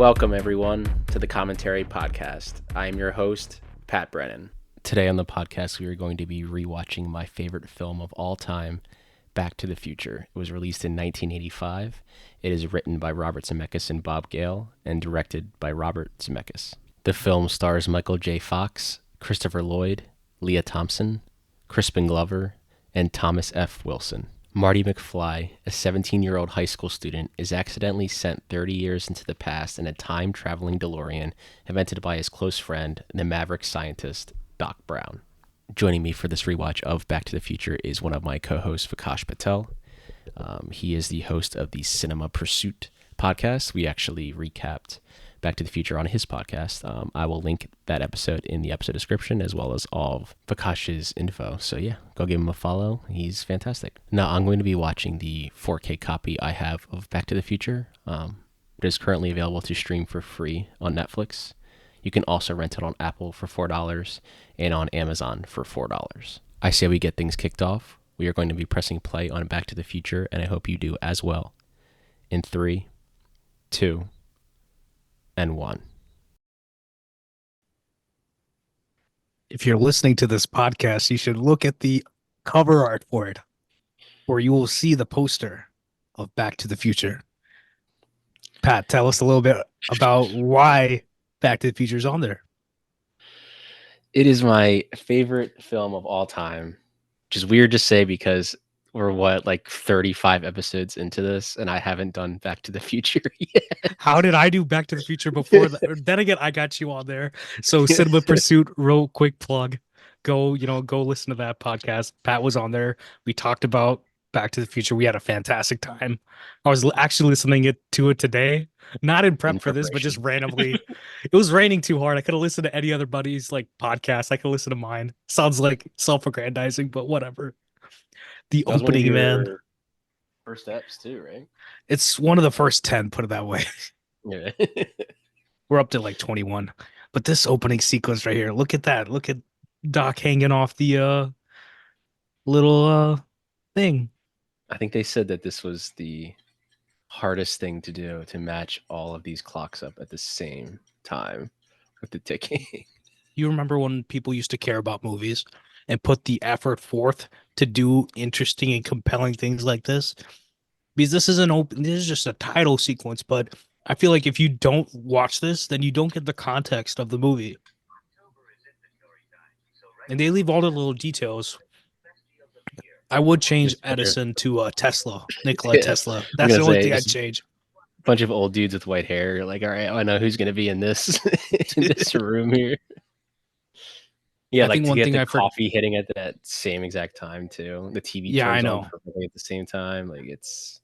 Welcome, everyone, to the Commentary Podcast. I am your host, Pat Brennan. Today on the podcast, we are going to be rewatching my favorite film of all time, Back to the Future. It was released in 1985. It is written by Robert Zemeckis and Bob Gale and directed by Robert Zemeckis. The film stars Michael J. Fox, Christopher Lloyd, Leah Thompson, Crispin Glover, and Thomas F. Wilson. Marty McFly, a 17-year-old high school student, is accidentally sent 30 years into the past in a time-traveling DeLorean invented by his close friend, the maverick scientist, Doc Brown. Joining me for this rewatch of Back to the Future is one of my co-hosts, Vikash Patel. He is the host of the Cinema Pursuit podcast. We actually recapped Back to the Future on his podcast. I will link that episode in the episode description as well as all of Vikash's info. So yeah, go give him a follow. He's fantastic. Now I'm going to be watching the 4K copy I have of Back to the Future. It is currently available to stream for free on Netflix. You can also rent it on Apple for $4 and on Amazon for $4. I say we get things kicked off. We are going to be pressing play on Back to the Future, and I hope you do as well. In 3, 2, and 1. If you're listening to this podcast, you should look at the cover art for it, where you will see the poster of Back to the Future. Pat, tell us a little bit about why Back to the Future is on there. It is my favorite film of all time, which is weird to say because we're 35 episodes into this, and I haven't done Back to the Future yet. How did I do Back to the Future before that? Then again, I got you on there. So Cinema Pursuit, real quick plug. Go listen to that podcast. Pat was on there. We talked about Back to the Future. We had a fantastic time. I was actually listening to it today, not in prep for this, but just randomly. It was raining too hard. I could have listened to any other buddy's podcast. I could listen to mine. Sounds like self-aggrandizing, but whatever. The opening, man. First steps too, right? It's one of the first 10, put it that way. Yeah. We're up to like 21. But this opening sequence right here, look at that. Look at Doc hanging off the little thing. I think they said that this was the hardest thing to do, to match all of these clocks up at the same time with the ticking. You remember when people used to care about movies and put the effort forth to do interesting and compelling things like this? Because this is just a title sequence, but I feel like if you don't watch this, then you don't get the context of the movie. And they leave all the little details. I would change Edison to Tesla, Nikola Tesla. That's the only thing I'd change. A bunch of old dudes with white hair. You're like, all right, I know who's going to be in this in this room here. Yeah, like to get the coffee hitting at that same exact time too. The TV turns on perfectly at the same time. Like it's.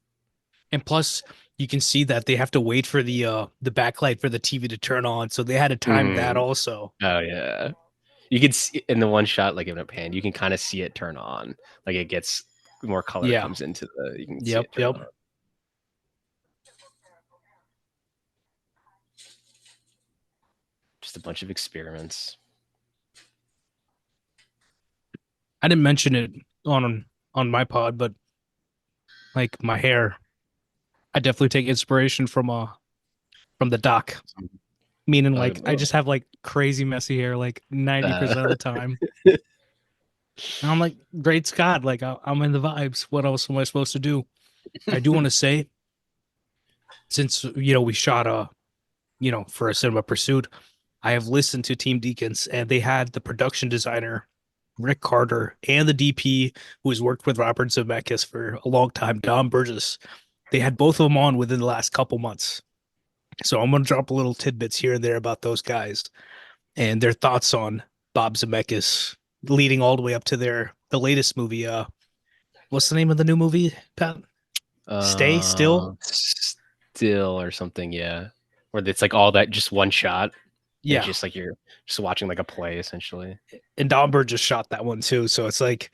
And plus, you can see that they have to wait for the backlight for the TV to turn on, so they had to time that also. Oh yeah, you can see in the one shot, like in a pan, you can kind of see it turn on. Like it gets more color comes into the. You can see it turn on. Just a bunch of experiments. I didn't mention it on my pod, but like my hair, I definitely take inspiration from the doc. Meaning like I just have like crazy messy hair like 90% of the time. And I'm like, great Scott, like I'm in the vibes. What else am I supposed to do? I do want to say, since we shot for a Cinema Pursuit, I have listened to Team Deacons, and they had the production designer Rick Carter and the DP who has worked with Robert Zemeckis for a long time, Don Burgess. They had both of them on within the last couple months. So I'm going to drop a little tidbits here and there about those guys and their thoughts on Bob Zemeckis leading all the way up to the latest movie. What's the name of the new movie, Pat? Still or something. Yeah. Where it's like all that just one shot. Yeah. It's just like you're just watching like a play essentially. And Don Burgess shot that one too. So it's like,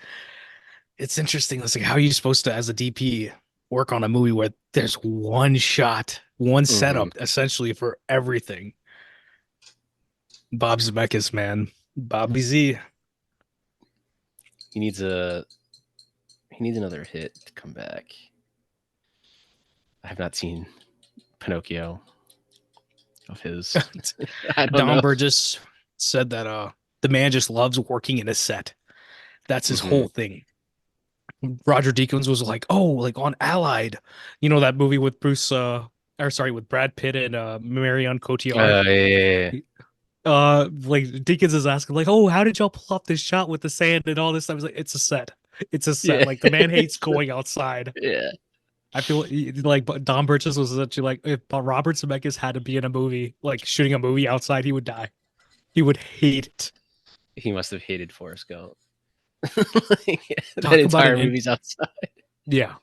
it's interesting. It's like, how are you supposed to, as a DP, work on a movie where there's one shot, one setup essentially for everything? Bob Zemeckis, man. Bobby Z. He needs another hit to come back. I have not seen Pinocchio. of his. I don't Don know. Burgess said that the man just loves working in a set. That's his Hmm. whole thing. Roger Deakins was like, "Oh, like on Allied, you know that movie with with Brad Pitt and Marion Cotillard." Yeah. Like Deakins is asking, like, "Oh, how did y'all pull off this shot with the sand and all this?" I was like, "It's a set. It's a set." Yeah. Like the man hates going outside. Yeah. I feel like Don Burgess was such like if Robert Zemeckis had to be in a movie, like shooting a movie outside, he would die. He would hate it. He must have hated Forrest Gump. That Talk about entire movie's outside. yeah.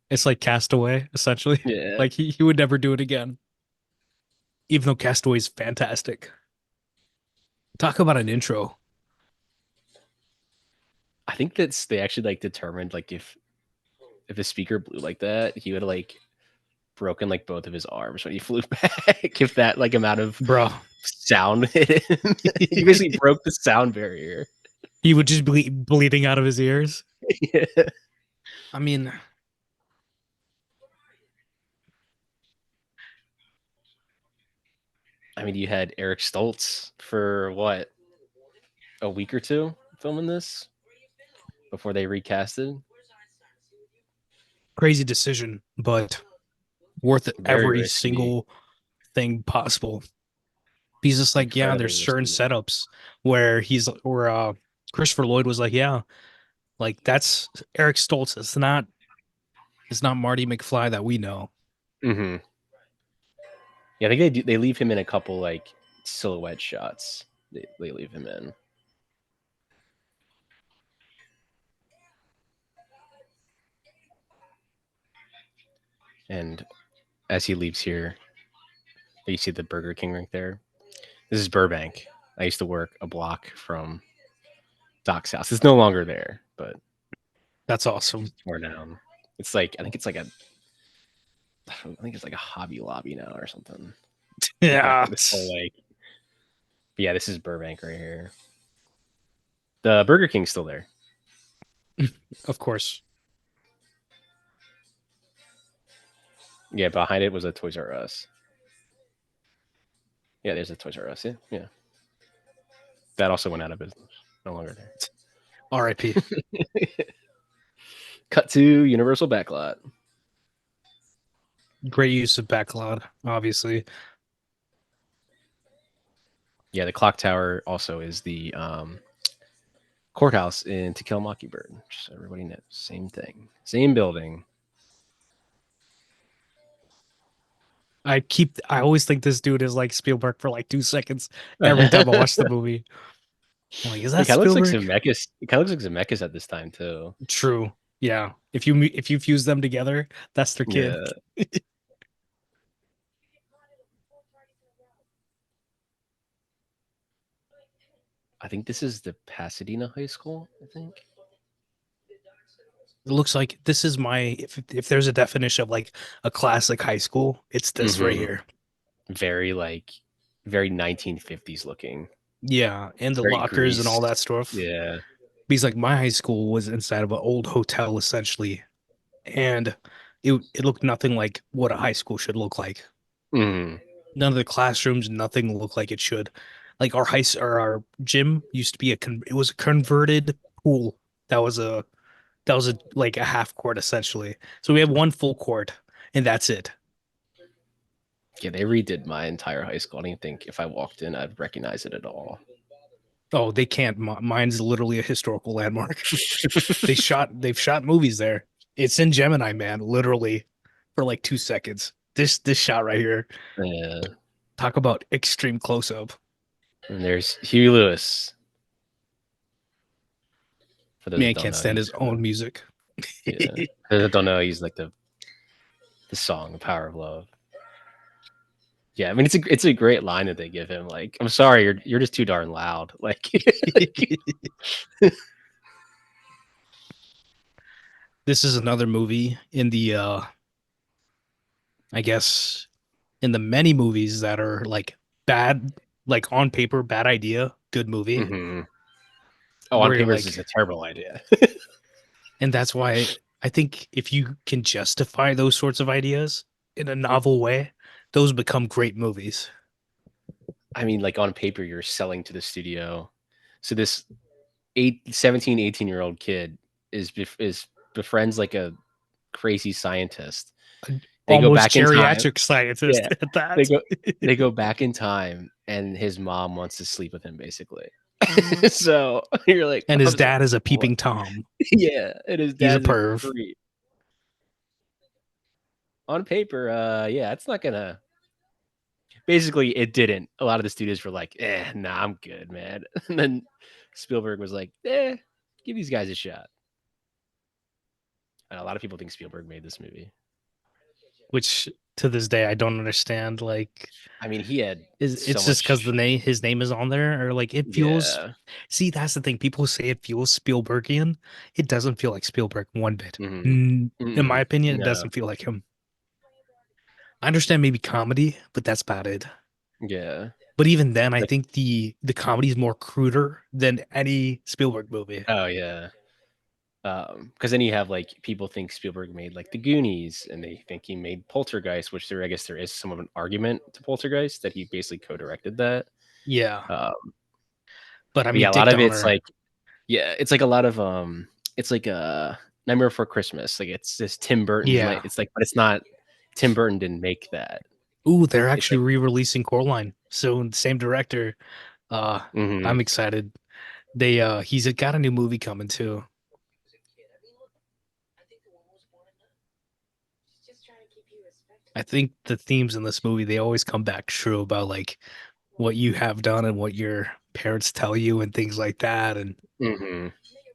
It's like Castaway, essentially. Yeah. Like he would never do it again. Even though Castaway is fantastic. Talk about an intro. I think that's they actually like determined like if the speaker blew like that, he would like broken like both of his arms when he flew back. If that like amount of Bro. sound hit him, he basically broke the sound barrier. He would just be bleeding out of his ears. Yeah. I mean, I mean, you had Eric Stoltz for what, a week or two filming this before they recasted. crazy decision, but worth Very every risky, single thing possible. He's just like, yeah, there's incredibly certain risky. setups where Christopher Lloyd was like, yeah, like that's Eric Stoltz. It's not Marty McFly that we know. Hmm. Yeah, I think they leave him in a couple like silhouette shots. They leave him in. And as he leaves here, you see the Burger King right there. This is Burbank. I used to work a block from Doc's house. It's no longer there, but That's awesome. torn down. It's like I think it's like a Hobby Lobby now or something. Like Yeah, this whole like, but yeah, this is Burbank right here. The Burger King's still there. of course. Yeah, behind it was a Toys R Us. Yeah, there's a Toys R Us. Yeah, yeah. That also went out of business. No longer there. R.I.P. Cut to Universal Backlot. Great use of backlot, obviously. Yeah, the clock tower also is the courthouse in To Kill a Mockingbird. Just so everybody knows, same thing, same building. I always think this dude is like Spielberg for like 2 seconds every time I watch the movie. I'm like, is It that kind of looks like Spielberg? Zemeckis. It kind of looks like Zemeckis at this time too. True. Yeah. If you fuse them together, that's their kid. Yeah, I think this is the Pasadena High School. I think. It looks like this is my if there's a definition of like a classic high school, it's this right Hmm. here. Very like, very 1950s looking. Yeah, and the Very lockers and all greased. that stuff. Yeah. Because like my high school was inside of an old hotel essentially, and it looked nothing like what a high school should look like. Mm. None of the classrooms, nothing looked like it should. Like our gym used to be it was a converted pool. That was a like a half court essentially. So we have one full court and that's it. Yeah, they redid my entire high school. I didn't think if I walked in, I'd recognize it at all. Oh, they can't. Mine's literally a historical landmark. They've shot movies there. It's in Gemini, man, literally for like 2 seconds. This shot right here. Yeah. Talk about extreme close up. And there's Huey Lewis. For those that Man don't can't know, stand he's his own music. yeah. For those that don't know, he's like the song, "The Power of Love." Yeah, I mean it's a great line that they give him. Like, I'm sorry, you're just too darn loud. Like, This is another movie in the I guess in the many movies that are like bad, like on paper, bad idea, good movie. hmm. Oh, on Where you're paper, this is like, a terrible idea. and that's why I think if you can justify those sorts of ideas in a novel way, those become great movies. I mean, like on paper, you're selling to the studio. So this 17, 18-year-old kid is befriends like a crazy scientist. They go Almost back in time. geriatric scientist Yeah. at They that. go they go back in time and his mom wants to sleep with him basically. So you're like, And I his was like, dad is a what? peeping Tom. Yeah, and his He's a dad's a perv. creep. On paper, yeah, it's not gonna basically it didn't. A lot of the studios were like, nah, I'm good, man. And then Spielberg was like, give these guys a shot. And a lot of people think Spielberg made this movie. Which to this day I don't understand. Like, I mean, he had is so it's just because much. the name his name is on there, or like it feels. Yeah. See, that's the thing. People say it feels Spielbergian. It doesn't feel like Spielberg one bit. Hmm. In my opinion, it No. doesn't feel like him. I understand maybe comedy, but that's about it. Yeah. But even then, I Like, think the comedy is more cruder than any Spielberg movie. oh yeah. Because then you have like people think Spielberg made like The Goonies, and they think he made Poltergeist, which I guess there is some of an argument to Poltergeist that he basically co-directed that. Yeah, Um, but I but mean, yeah, a lot Dick of it's Donner. like yeah, it's like a lot of it's like a Nightmare Before Christmas. Like it's this Tim Burton's night. Yeah. It's like, but it's not. Tim Burton didn't make that. Ooh, they're It's actually like re-releasing Coraline. So same director. Uh, hmm I'm excited. He's got a new movie coming too. I think the themes in this movie they always come back true about like what you have done and what your parents tell you and things like that. And hmm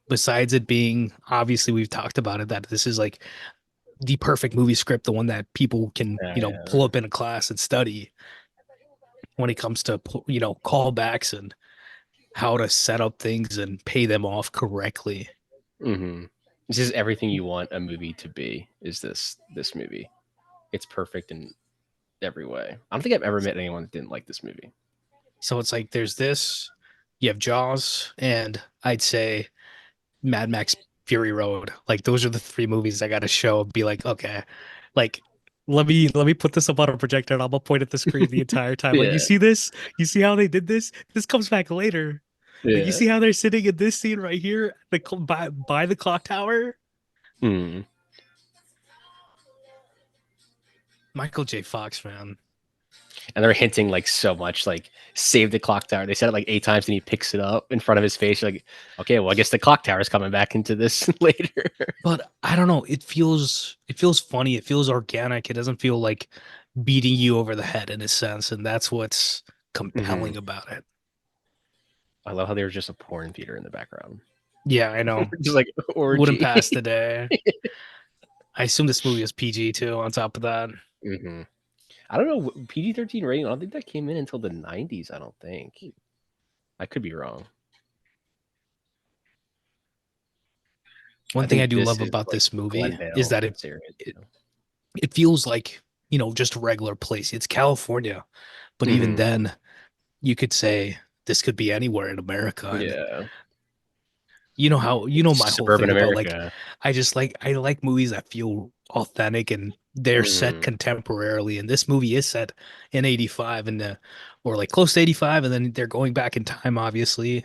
besides it being obviously we've talked about it that this is like the perfect movie script, the one that people can yeah. pull up in a class and study when it comes to callbacks and how to set up things and pay them off correctly. hmm This is everything you want a movie to be. Is this movie? It's perfect in every way. I don't think I've ever met anyone that didn't like this movie. So it's like there's this, you have Jaws, and I'd say Mad Max Fury Road. Like those are the three movies I got to show. Be like, okay, like let me put this up on a projector and I'm gonna point at the screen the entire time. Like, you Yeah, see this? You see how they did this? This comes back later. Like, you yeah. see how they're sitting in this scene right here, by the clock tower. Hmm. Michael J. Fox, man. And they're hinting like so much, like save the clock tower. They said it like 8 times, and he picks it up in front of his face. You're like, okay, well, I guess the clock tower is coming back into this later. But I don't know. It feels funny. It feels organic. It doesn't feel like beating you over the head in a sense, and that's what's Hmm. compelling about it. I love how there was just a porn theater in the background, Yeah, I know. just like Wouldn't orgy. pass the day. I assume this movie is PG too, on top of that. Hmm. I don't know, PG-13 rating. I don't think that came in until the '90s. I don't think. I could be wrong. I One thing I think do this love is about like this movie is Glendale that area it, too. it feels like, just a regular place. It's California, but even Hmm. then, you could say this could be anywhere in America. And Yeah, my it's whole suburban thing about like, America. I like movies that feel authentic and they're set Hmm. contemporarily. And this movie is set in 85 or like close to 85. And then they're going back in time, obviously.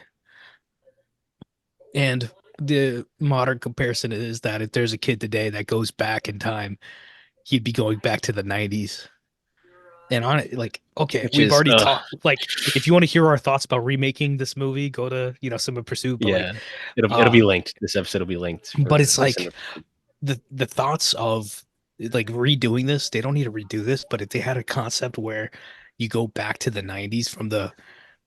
And the modern comparison is that if there's a kid today that goes back in time, he'd be going back to the 90s. And on it, like, okay, Which we've is, already talked. Like, if you want to hear our thoughts about remaking this movie, go to, Cinema Pursuit. But yeah, like, it'll uh, be linked. This episode will be linked but for it's the cinema. like the thoughts of like redoing this, they don't need to redo this, but if they had a concept where you go back to the 90s from the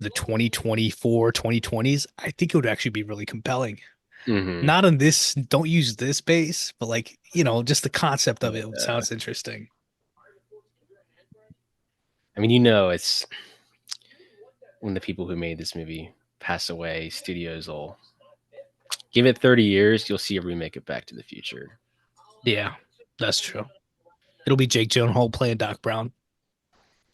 2024 2020s, I think it would actually be really compelling. Hmm. Not on this, don't use this base, but like, just the concept of it Yeah. sounds interesting. I mean, it's when the people who made this movie pass away, studios will give it 30 years. You'll see a remake of Back to the Future. Yeah, that's true. It'll be Jake Gyllenhaal playing Doc Brown.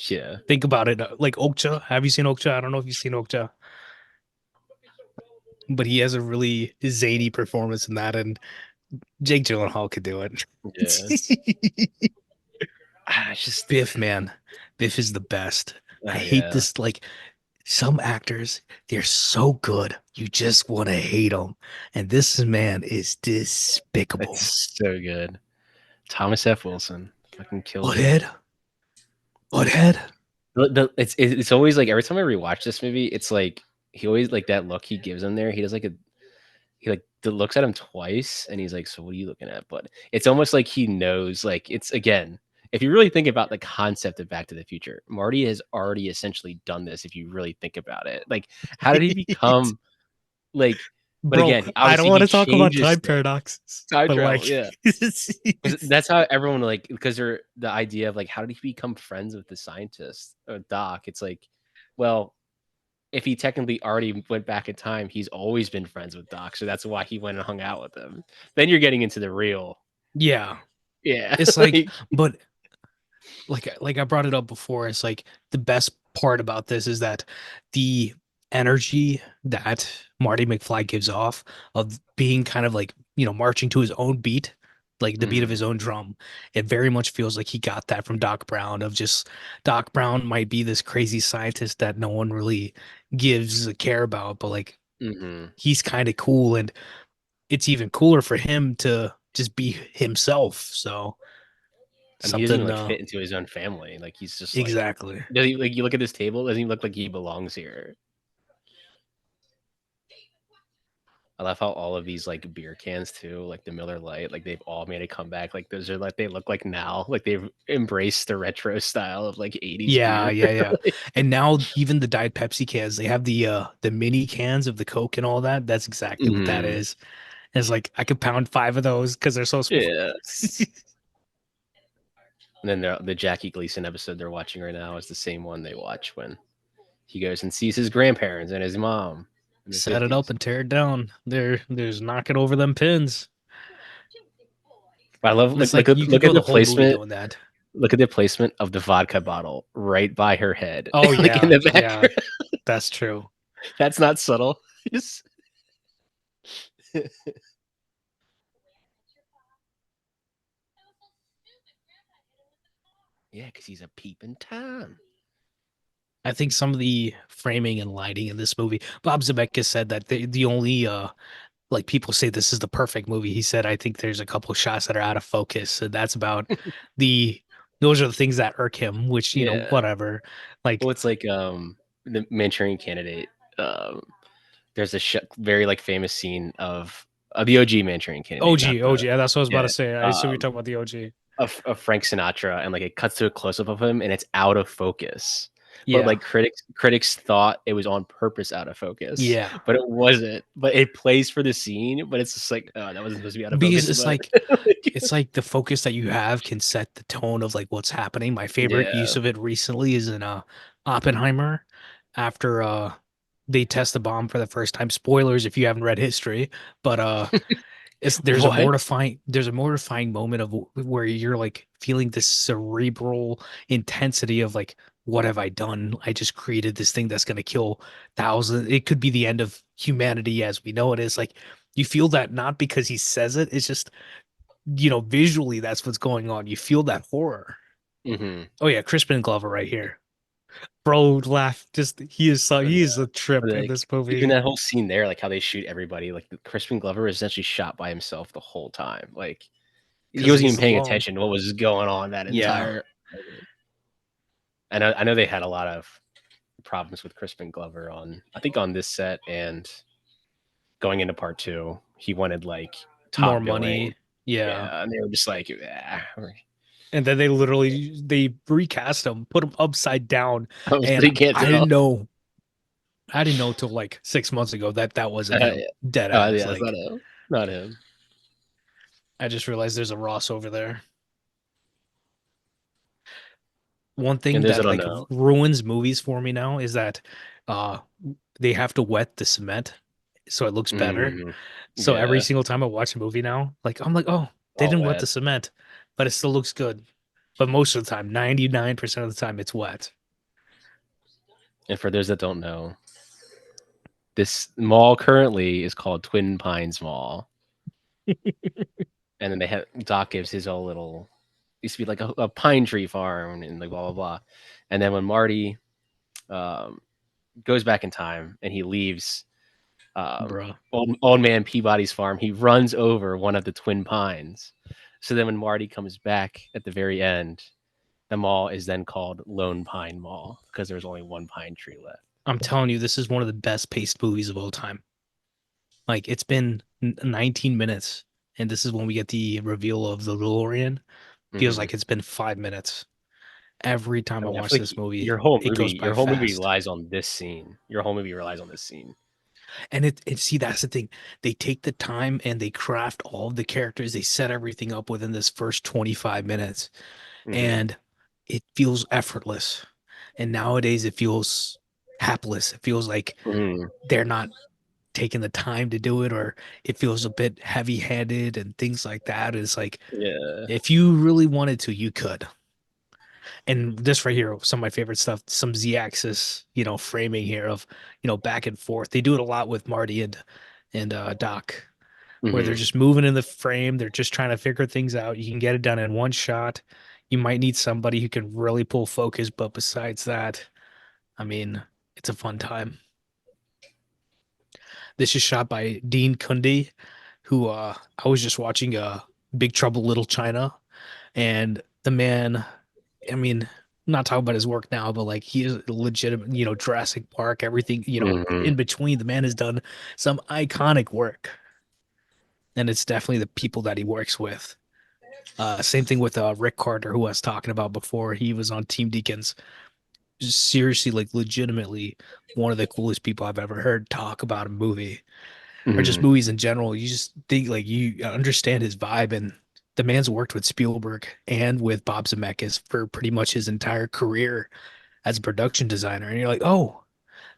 Yeah. Think about it. Like Okja. Have you seen Okja? I don't know if you've seen Okja, but he has a really zany performance in that, and Jake Gyllenhaal could do it. Yeah. It's just Biff, man. Biff is the best. I Oh hate yeah, this. Like some actors, they're so good, you just want to hate them. And this man is despicable. it's so good. Thomas F. Wilson fucking kills it. Butthead, butthead. It's always like every time I rewatch this movie, it's like he always like that look he gives him there. He does like a he like looks at him twice and he's like, "So what are you looking at?" But it's almost like he knows. Like it's again, if you really think about the concept of Back to the Future, Marty has already essentially done this. If you really think about it, like how did he become like? But Bro, again, I don't obviously want he to talk about changes time things. paradoxes, Time but travel, like, yeah. Because that's how everyone like because they're the idea of like how did he become friends with the scientist or Doc? It's like, well, if he technically already went back in time, he's always been friends with Doc, so that's why he went and hung out with him. Then you're getting into the real, yeah, yeah, it's like, like, but like I brought it up before, it's like the best part about this is that the energy that Marty McFly gives off of being kind of like, marching to his own beat, like the beat of mm, his own drum, it very much feels like he got that from Doc Brown of just Doc Brown might be this crazy scientist that no one really gives a care about, but like mm-hmm. he's kind of cool and it's even cooler for him to just be himself. So And he doesn't even something like fit into his own family. Like he's just like, exactly. does he like you look at this table? Doesn't he look like he belongs here? I love how all of these like beer cans too, like the Miller Lite, like they've all made a comeback. Like those are like they look like now, like they've embraced the retro style of like 80s Yeah, beer. yeah, yeah. Like, And now even the Diet Pepsi cans, they have the mini cans of the Coke and all that. That's exactly what that mhm. is. It's like I could pound five of those because they're so small. Yeah. And then the Jackie Gleason episode they're watching right now is the same one they watch when he goes and sees his grandparents and his mom in the Set it up 50s. and tear it down. There's knocking over them pins. But I love And it's like you could look at go the the whole movie placement. doing that. Look at the placement of the vodka bottle right by her head, Oh like in yeah, the yeah, background. that's true. That's not subtle. Just yeah, because he's a peeping Tom. I think some of the framing and lighting in this movie, Bob Zemeckis said that the only like people say this is the perfect movie. He said, I think there's a couple of shots that are out of focus. And that's about the those are the things that irk him, which, Yeah. whatever. Like Well, it's like the Manchurian Candidate. Um, there's a very like famous scene of the OG Manchurian Candidate, not OG, the OG. That's what I was about to yeah. say. I assume you're Um, talking about the OG. of Frank Sinatra, and like it cuts to a close up of him, and it's out of focus. But Yeah. like critics thought it was on purpose out of focus, Yeah. but it wasn't. But it plays for the scene, but it's just like oh, that wasn't supposed to be out of Because focus. it's But like it's like the focus that you have can set the tone of like what's happening. My favorite yeah, use of it recently is in Oppenheimer after they test the bomb for the first time. Spoilers if you haven't read history, but it's what? there's a mortifying moment of where you're like feeling this cerebral intensity of like what have I done? I just created this thing that's going to kill thousands. It could be the end of humanity as we know it is. Like you feel that not because he says it, it's just visually that's what's going on. You feel that horror. Mm-hmm. Oh yeah, Crispin Glover right here. Bro, laugh. Just he is a trip in Like this even movie that whole scene there, like how they shoot everybody, like Crispin Glover is essentially shot by himself the whole time. Like he because wasn't even he's paying alone. attention to what was going on that Yeah, entire. I know they had a lot of problems with Crispin Glover on I think on this set and going into part two, he wanted like more top billing. money. Yeah. Yeah, and they were just like, ah. And then they recast him, put him upside down, So and you can't I tell. didn't know. I didn't know till like 6 months ago that that wasn't him. Yeah. Dead ass. Yeah, it's not Like him. Not him. I just realized there's a Ross over there. One And thing there's I that don't like know. ruins movies for me now is that uh they have to wet the cement so it looks better. Hmm. So every Yeah, single time I watch a movie now, like I'm like, oh, they all didn't wet wet. the cement, but it still looks good. But most of the time, 99% of the time, it's wet. And for those that don't know, this mall currently is called Twin Pines Mall. And then they have Doc gives his own little used to be like a pine tree farm and like blah blah blah. And then when Marty um, goes back in time and he leaves Bro. old man Peabody's farm, he runs over one of the twin pines. So then when Marty comes back at the very end, the mall is then called Lone Pine Mall because there's only one pine tree left. I'm telling you, this is one of the best paced movies of all time. Like it's been 19 minutes, and this is when we get the reveal of the DeLorean. Feels Mm-hmm. like it's been 5 minutes. Every I time I mean, I watch feel like this movie, your whole it movie, goes by your whole movie fast. relies on this scene. Your whole movie relies on this scene. And it see that's the thing. They take the time and they craft all of the characters. They set everything up within this first 25 minutes, Mm-hmm. and it feels effortless. And nowadays it feels hapless. It feels like Mm-hmm. they're not taking the time to do it, or it feels a bit heavy-handed and things like that. It's like Yeah. if you really wanted to, you could. And this right here, some of my favorite stuff, some Z-axis, framing here of, back and forth. They do it a lot with Marty and Doc, where they're Mm-hmm. just moving in the frame. They're just trying to figure things out. You can get it done in one shot. You might need somebody who can really pull focus, but besides that, I mean, it's a fun time. This is shot by Dean Cundey, who I was just watching Big Trouble Little China, and the man, I mean, I'm not talking about his work now, but like he is legitimate, Jurassic Park, everything, Mm-hmm. in between. The man has done some iconic work, and it's definitely the people that he works with. Same thing with Rick Carter, who I was talking about before. He was on Team Deacons. Just seriously, like legitimately, one of the coolest people I've ever heard talk about a movie or just Mm-hmm. movies in general. You just think like you understand his vibe, and the man's worked with Spielberg and with Bob Zemeckis for pretty much his entire career as a production designer. And you're like, oh,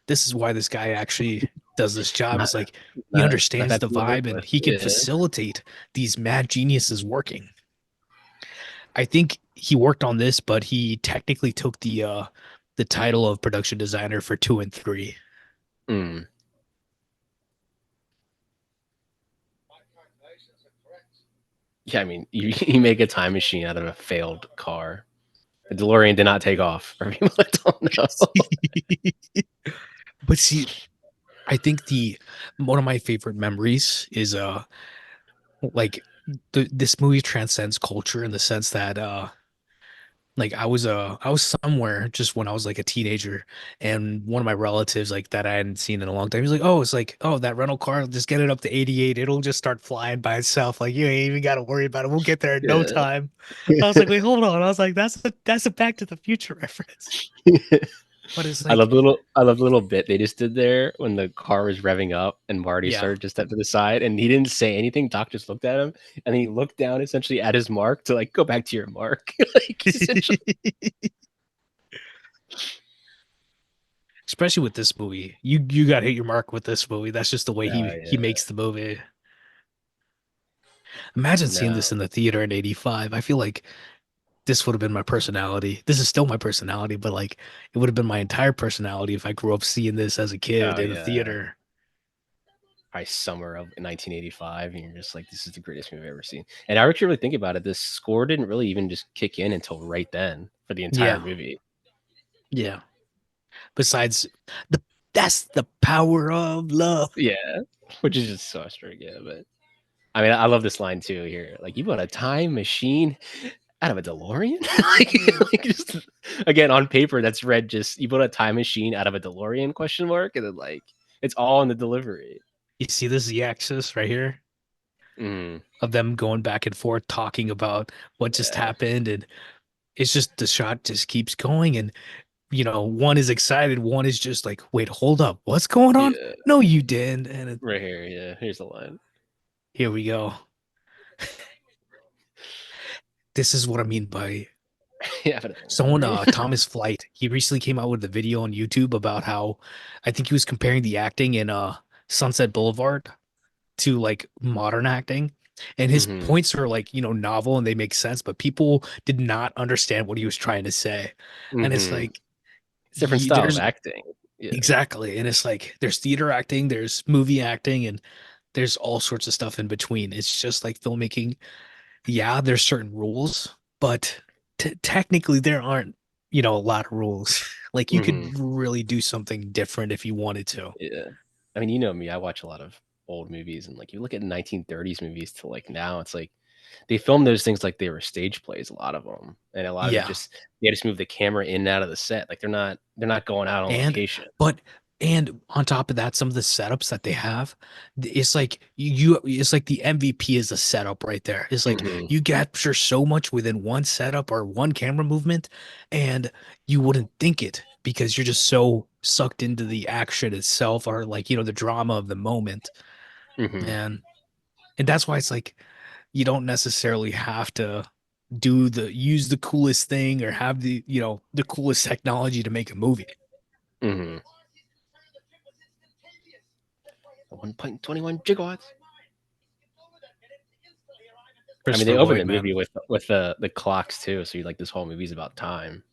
this is why this guy actually does this job. Not, It's like he not understands bad the people to work vibe and with. he can Yeah. facilitate these mad geniuses working. I think he worked on this, but he technically took the title of production designer for two and three. Mm. Yeah, I mean, you make a time machine out of a failed car. The DeLorean did not take off. For people that don't know. But see, I think the one of my favorite memories is like this movie transcends culture in the sense that like I was somewhere just when I was like a teenager, and one of my relatives like that I hadn't seen in a long time, he's like, oh, it's like, oh, that rental car, just get it up to 88, it'll just start flying by itself, like you ain't even got to worry about it, we'll get there in no Yeah. time. I was like, wait, hold on. I was like, that's a Back to the Future reference. But it's like, I love the little bit they just did there when the car was revving up and Marty yeah. started to step to the side and he didn't say anything. Doc just looked at him and he looked down essentially at his mark to like go back to your mark. Like essentially. Especially with this movie, you got to hit your mark with this movie. That's just the way Oh he yeah. makes the movie. Imagine seeing No. this in the theater in 85. I feel like this would have been my personality. This is still my personality, but like it would have been my entire personality if I grew up seeing this as a kid Oh in the yeah. theater. Probably summer of 1985 and you're just like, this is the greatest movie I've ever seen. And I actually really think about it, this score didn't really even just kick in until right then for the entire Yeah, movie. yeah. Besides the that's the power of love. Yeah. Which is just so strict, yeah. But I mean, I love this line too here. Like, you bought a time machine out of a DeLorean? like just again on paper that's read just you bought a time machine out of a DeLorean question mark and then like it's all in the delivery. You see this Z-axis right here Mm, of them going back and forth talking about what just yeah. happened, and it's just the shot just keeps going, and one is excited, one is just like, wait, hold up, what's going on? Yeah. No, you didn't. And Right here. Yeah. Here's the line. here we go. This is what I mean by yeah, but a someone, DeLorean. Thomas Flight. He recently came out with a video on YouTube about how I think he was comparing the acting in Sunset Boulevard to like modern acting. And his hmm points are like, novel and they make sense, but people did not understand what he was trying to say. And it's hmm like, It's a different style of there's acting. Yeah. exactly. And it's like, there's theater acting, there's movie acting, and there's all sorts of stuff in between. It's just like filmmaking. Yeah, there's certain rules, but technically there aren't. a lot of rules. Like you Hmm. could really do something different if you wanted to. Yeah. I mean, you know me, I watch a lot of old movies, and like you look at 1930s movies to like now, it's like they film those things like they were stage plays, a lot of them, and a lot of it Yeah. just they just move the camera in and out of the set. Like they're not going out on And location. but and on top of that, some of the setups that they have, it's like you it's like the MVP is a setup right there. It's like Hmm. you capture so much within one setup or one camera movement, and you wouldn't think it because you're just so sucked into the action itself or like, the drama of the moment. Hmm. And that's why it's like you don't necessarily have to use the coolest thing or have the coolest technology to make a movie. Hmm. 1.21 gigawatts. I mean, they Christopher open Lloyd, the man. movie with the clocks too, so you like this whole movie's about time.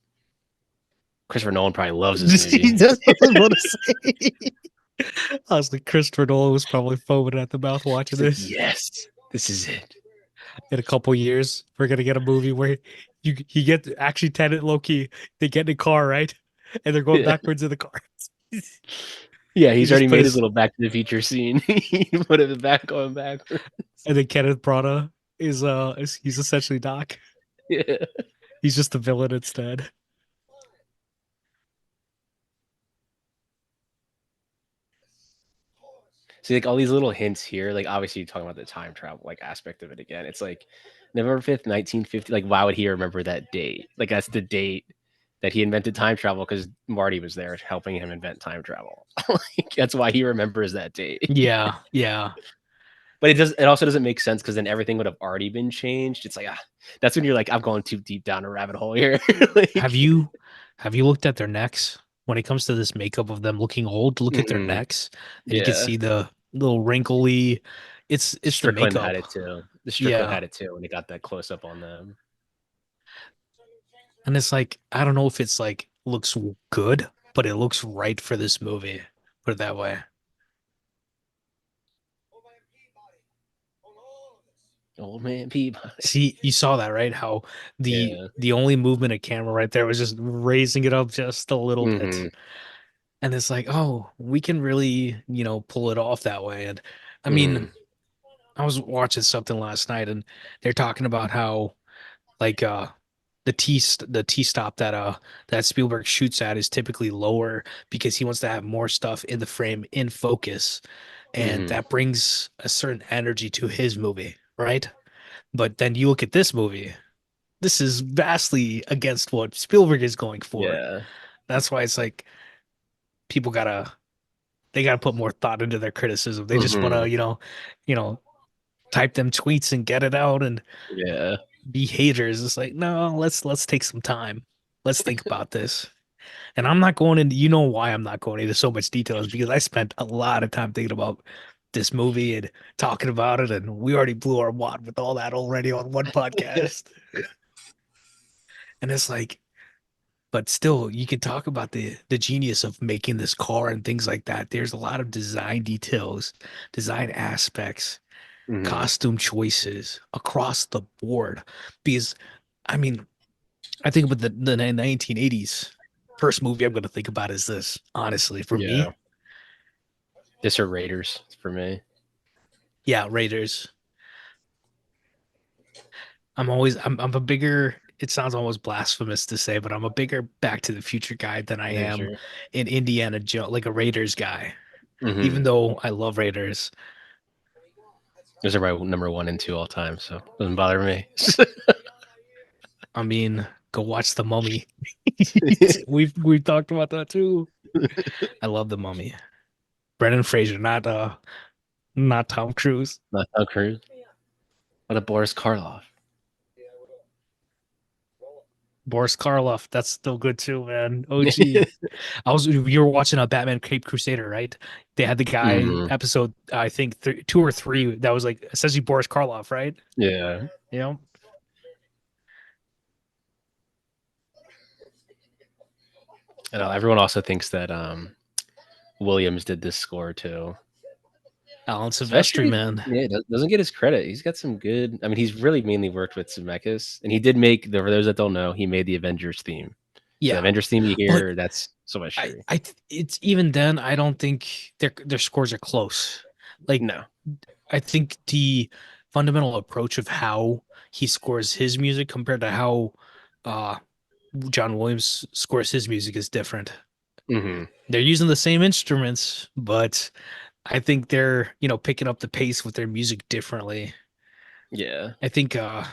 Christopher Nolan probably loves this movie. That's what I was about to say. I was like, Christopher Nolan was probably foaming at the mouth watching He's like, this. yes, this is it. In a couple years, we're gonna get a movie where you get actually Tenet low key. They get in a car, right? And they're going Yeah, backwards in the car. yeah. He He's just already put made his his little Back to the Future scene. He put it back going backward. and then Kenneth Branagh he's essentially Doc. Yeah. He's just the villain instead. See, like all these little hints here, like obviously you're talking about the time travel like aspect of it again. It's like November 5th, 1950. Like, why would he remember that date? Like that's the date that he invented time travel because Marty was there helping him invent time travel. Like that's why he remembers that date. Yeah, yeah. But it also doesn't make sense because then everything would have already been changed. It's like that's when you're like, I'm going too deep down a rabbit hole here. Have Like, you have you looked at their necks? When it comes to this makeup of them looking old, look at their mhm, necks and you can yeah. see the little wrinkly. It's the Strickland had makeup. it too. The Strickland Yeah. had it too when they got that close up on them. And it's like I don't know if it's like looks good, but it looks right for this movie. Put it that way. Old man Peabody. See, you saw that, right? How the Yeah. the only movement of camera right there was just raising it up just a little bit. Hmm. And it's like, oh, we can really, pull it off that way. And I mean, Hmm. I was watching something last night and they're talking about how like the T stop that Spielberg shoots at is typically lower because he wants to have more stuff in the frame in focus, and Hmm. that brings a certain energy to his movie, right? But then you look at this movie, this is vastly against what Spielberg is going for. Yeah. That's why it's like people they gotta put more thought into their criticism. They just wanna, Hmm. you know, type them tweets and get it out and Yeah. be haters. It's like, no, let's take some time. Let's think about this. And I'm not going into, why I'm not going into so much detail is because I spent a lot of time thinking about this movie and talking about it, and we already blew our wad with all that already on one podcast. And it's like, but still, you can talk about the genius of making this car and things like that. There's a lot of design details, design aspects, Hmm. costume choices across the board. Because I mean, I think about the 1980s. First movie I'm going to think about is this, honestly, for Yeah. me. This are Raiders for me. Yeah, Raiders. I'm a bigger, it sounds almost blasphemous to say, but I'm a bigger Back to the Future guy than I Yeah, am sure. an Indiana Jones, like a Raiders guy. Hmm. Even though I love Raiders, Those are my number one and two all time, so doesn't bother me. I mean, go watch The Mummy. We've talked about that too. I love The Mummy. Brendan Fraser, not Tom Cruise. Not Tom Cruise. What a Boris Karloff. Boris Karloff, that's still good too, man. OG. You were watching a Batman Cape Crusader, right? They had the guy Hmm. episode, I think two or three, that was like essentially Boris Karloff, right? Yeah. You know, I know everyone also thinks that Williams did this score too. Alan Silvestri, Especially, man. yeah, doesn't get his credit. He's got some he's really mainly worked with Zemeckis, and he did make for those that don't know, he made the Avengers theme. The Yeah, Avengers theme you but hear, that's so much true. it's even then. I don't think their scores are close. Like No. I think the fundamental approach of how he scores his music compared to how uh John Williams scores his music is different. Hmm. They're using the same instruments, but I think they're, picking up the pace with their music differently. Yeah. I think I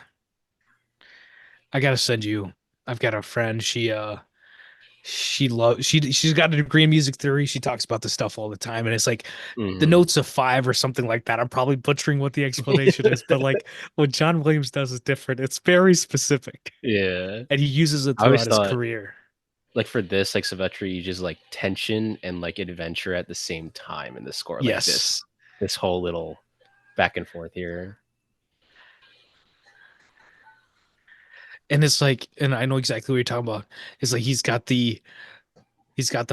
gotta send you. I've got a friend. She's got a degree in music theory. She talks about this stuff all the time, and it's like the Hmm. notes of five or something like that. I'm probably butchering what the explanation is, but like what John Williams does is different. It's very specific, Yeah. and he uses it I always throughout his thought, career. like for this, like Sylvester, you just like tension and like adventure at the same time in the score. Like Yes. this whole little back and forth here. And it's like, and I know exactly what you're talking about. It's like he's got the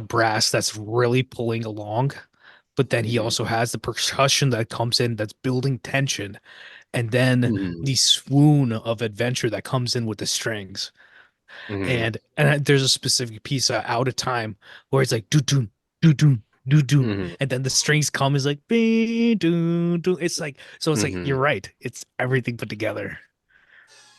brass that's really pulling along, but then he Hmm. also has the percussion that comes in that's building tension, and then Hmm. the swoon of adventure that comes in with the strings. Hmm. And there's a specific piece out of time where it's like doo doo doo doo doo doo, Hmm. and then the strings come is like doo doo. It's like Hmm. you're right. It's everything put together.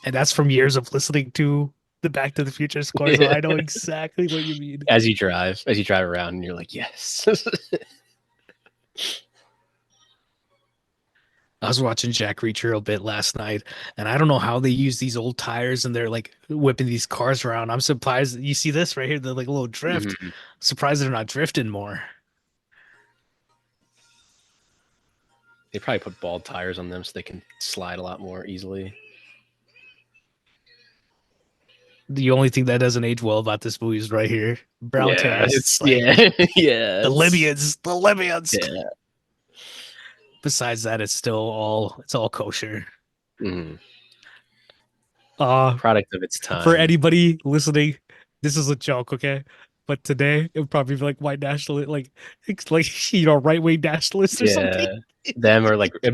And that's from years of listening to the Back to the Future score, so Yeah. I know exactly what you mean. As you drive around, and you're like, yes. I was watching Jack Reacher a bit last night, and I don't know how they use these old tires and they're like whipping these cars around. I'm surprised you see this right here, the like little drift. Hmm. Surprised they're not drifting more. They probably put bald tires on them so they can slide a lot more easily. The only thing that doesn't age well about this movie is right here. Brown Yeah, terrorists, it's like yeah, the it's Libyans, the Libyans. yeah. Besides that, it's all kosher. Mhm. Uh Product of its for time. anybody listening, this is a joke, okay? But today it would probably be like white nationalist, like it's like right wing nationalists or something. Yeah, them or like it'd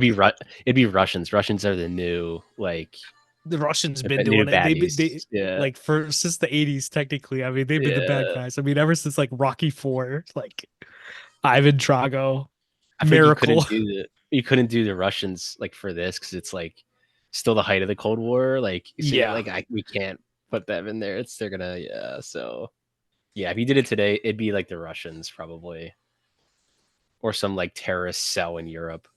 be Russians. Russians are the new like The Russians the been new doing it. They've been they baddies. Yeah, like for since the 80s, technically. I mean, they've been the bad yeah. guys. I mean, ever since like Rocky Four, like Ivan Drago, I feel like Miracle. you couldn't do the Russians like for this because it's like still the height of the Cold War. Like so, you're Yeah. like we can't put them in there. They're gonna yeah. So yeah, if you did it today, it'd be like the Russians probably or some like terrorist cell in Europe.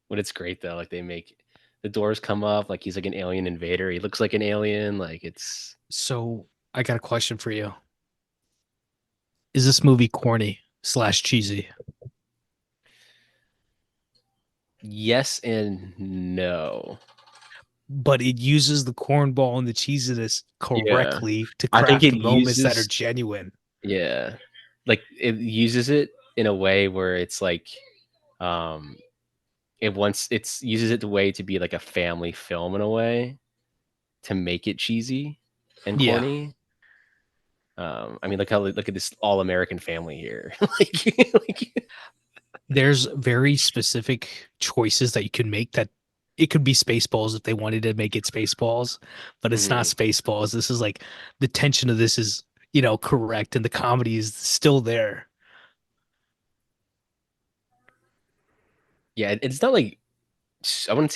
But it's great though. Like they make the doors come up, like he's like an alien invader. He looks like an alien. Like it's So I got a question for you. Is this movie corny slash cheesy? yes and no. But it uses the cornball and the cheesiness Yeah. correctly to I think craft it moments that are uses genuine. yeah. Like it uses it in a way where it's like um it's uses it the way to be like a family film in a way to make it cheesy and Yeah. corny. I mean look at this all American family here. like There's very specific choices that you can make that it could be Spaceballs if they wanted to make it Spaceballs, but it's not mhm. Spaceballs. This is like the tension of this is, correct and the comedy is still there. Yeah, it's not like I wouldn't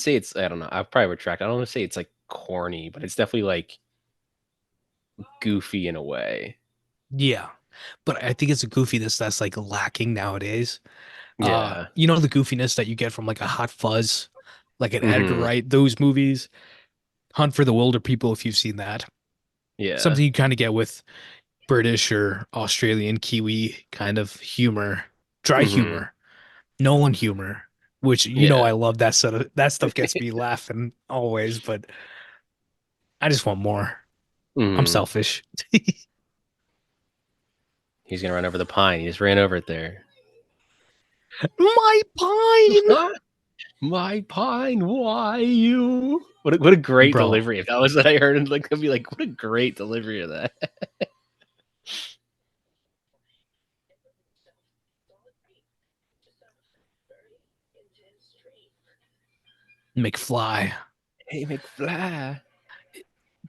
say it's I don't know. I'll probably retract. I don't want to say it's like corny, but it's definitely like goofy in a way. Yeah. But I think it's a goofiness that's like lacking nowadays. Yeah. The goofiness that you get from like a Hot Fuzz, like an Edgar Hmm. Wright, those movies, Hunt for the Wilder People, if you've seen that. Yeah. Something you kind of get with British or Australian Kiwi kind of humor, dry Hmm. humor, Nolan humor, which Yeah. I love that stuff gets me laughing always, but I just want more. I'm Hmm. selfish. He's gonna run over the pine. He just ran over it there. My pine, My pine, why you? What a great bro. delivery. If that was what I heard, and like I'd be like, what a great delivery of that. McFly. Hey, McFly. I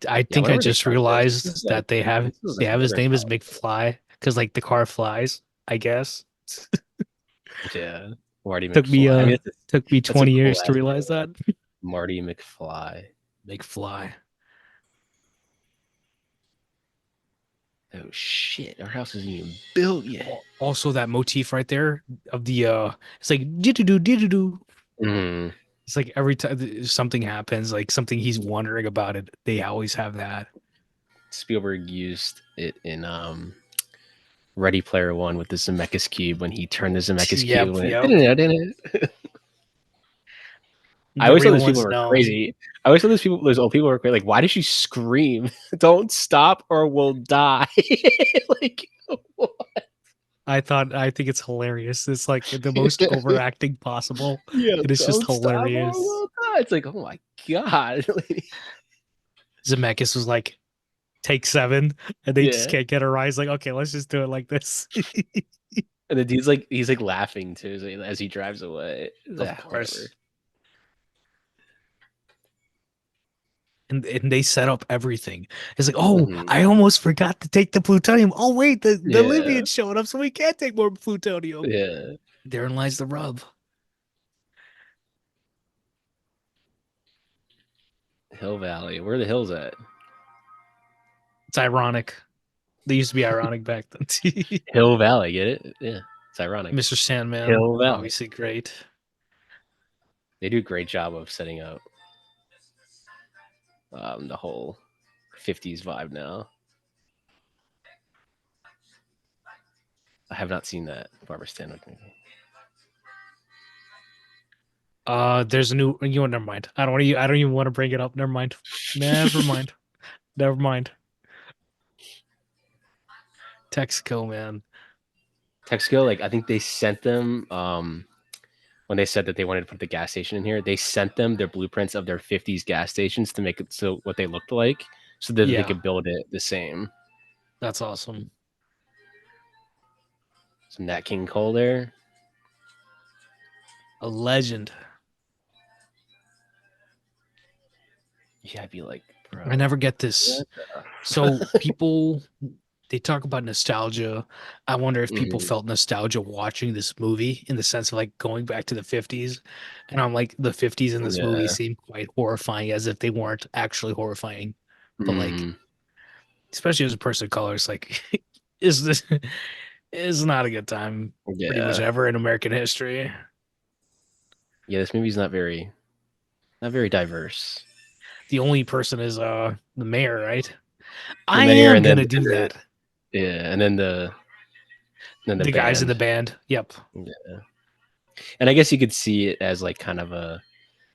Yeah, I think wonder I where they just got this. This is realized like that they have this is they like have his British name as Hollywood. McFly because like the car flies, I guess. Yeah, Marty Took me McFly. I mean, took me that's a 20 cool years to ass realize name, that. Marty McFly. McFly. Oh shit, our house isn't even built yet. Also that motif right there of the it's like doo. Mm. It's like every time something happens, like something he's wondering about it, they always have that. Spielberg used it in Ready Player One with the Zemeckis cube when he turned the Zemeckis cube Yep, and went, yep. didn't it? I always thought those people Everyone's were known. crazy. I always thought those old people were crazy. Like, why did she scream? Don't stop or we'll die. Like, what? I think it's hilarious. It's like the most overacting possible. Yeah, It is just don't stop or hilarious. we'll die. It's like, oh my god. Zemeckis was like, take seven, and they just Yeah. can't get a rise. Like, okay, let's just do it like this. And then he's like laughing too as he drives away. Of Whatever. course. And they set up everything. It's like, oh, Mhm. I almost forgot to take the plutonium. Oh, wait, the Yeah. Libyans showed up, so we can't take more plutonium. Yeah. Therein lies the rub. Hill Valley. Where are the hills at? It's ironic. They used to be ironic back then. Hill Valley, get it? Yeah. It's ironic. Mr. Sandman, Hill Valley. obviously great. They do a great job of setting up the whole 50s vibe now. I have not seen that Barbara Stanwyck movie. There's a new. You know, never mind. I don't want to. I don't even want to bring it up. Never mind. Never mind. Never mind. Texaco, man. Texaco, like I think they sent them when they said that they wanted to put the gas station in here, they sent them their blueprints of their 50s gas stations to make it so what they looked like so that they Yeah, could build it the same. that's awesome. Some Nat King Cole there. A legend. Yeah, I'd be like, I bro. never get this. What the So people, they talk about nostalgia. I wonder if people Mhm. felt nostalgia watching this movie in the sense of like going back to the 50s. And I'm like, the 50s in this movie Yeah. seem quite horrifying as if they weren't actually horrifying. But like, Mm. especially as a person of color, it's like, is this is not a good time pretty much Yeah. ever in American history. Yeah, this movie's not very diverse. The only person is the mayor, right? The I mayor am and gonna do the that. yeah, and then the The guys in the band. band. Yep. Yeah. And I guess you could see it as like kind of a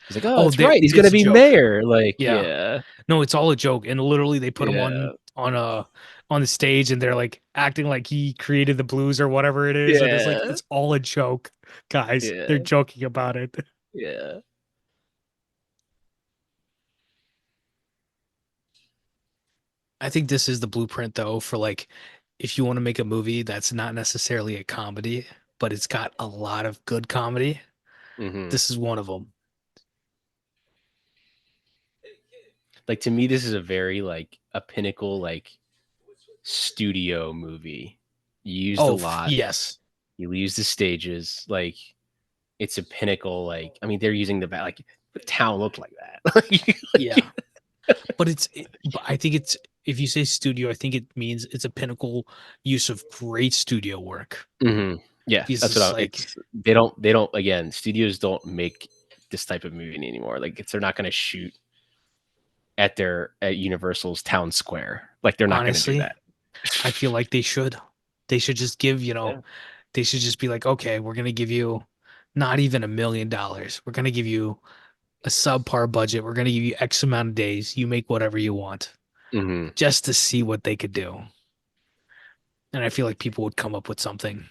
he's like, "Oh, Oh, that's right. He's going it's to a be joke. mayor." Like, Yeah. yeah. No, it's all a joke. And literally they put him Yeah. on the stage and they're like acting like he created the blues or whatever it is. And it's like Yeah. it's all a joke, guys. They're Yeah. joking about it. Yeah. I think this is the blueprint though for like if you want to make a movie that's not necessarily a comedy, but it's got a lot of good comedy. Mhm. This is one of them. Like to me this is a very like a pinnacle like studio movie. You used a Oh, lot. yes. You use the stages like it's a pinnacle like I mean they're using like the town looked like that. Yeah. But but I think it's if you say studio, I think it means it's a pinnacle use of great studio work. Mhm. Yeah, Because that's what it's I like it's they don't again, studios don't make this type of movie anymore. Like they're not going to shoot at Universal's town square. Like they're not going to do honestly, that. I feel like they should. They should just give, Yeah. they should just be like, okay, we're gonna give you not even $1 million. We're gonna give you a subpar budget. We're gonna give you X amount of days. You make whatever you want, Mhm. just to see what they could do. And I feel like people would come up with something.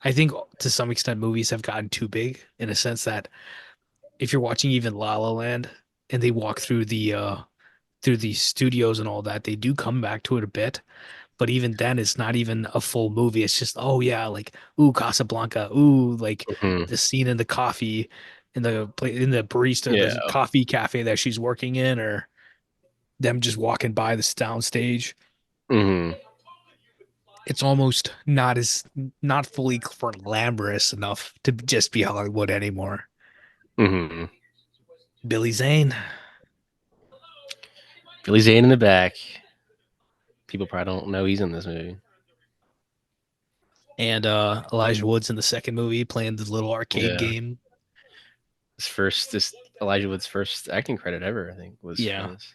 I think to some extent movies have gotten too big in a sense that if you're watching even La La Land and they walk through the studios and all that, they do come back to it a bit. but even then it's not even a full movie. It's just, oh yeah, like ooh, Casablanca, ooh, like Hmm. the scene in the coffee in the barista, Yeah. the coffee cafe that she's working in, or them just walking by the downstage. Hmm. It's almost not fully glamorous enough to just be Hollywood anymore. Hmm. Billy Zane Billy Zane in the back. People probably don't know he's in this movie. and Elijah Woods in the second movie playing the little arcade Yeah. game. This Elijah Wood's first acting credit ever, I think, was for Yeah. this.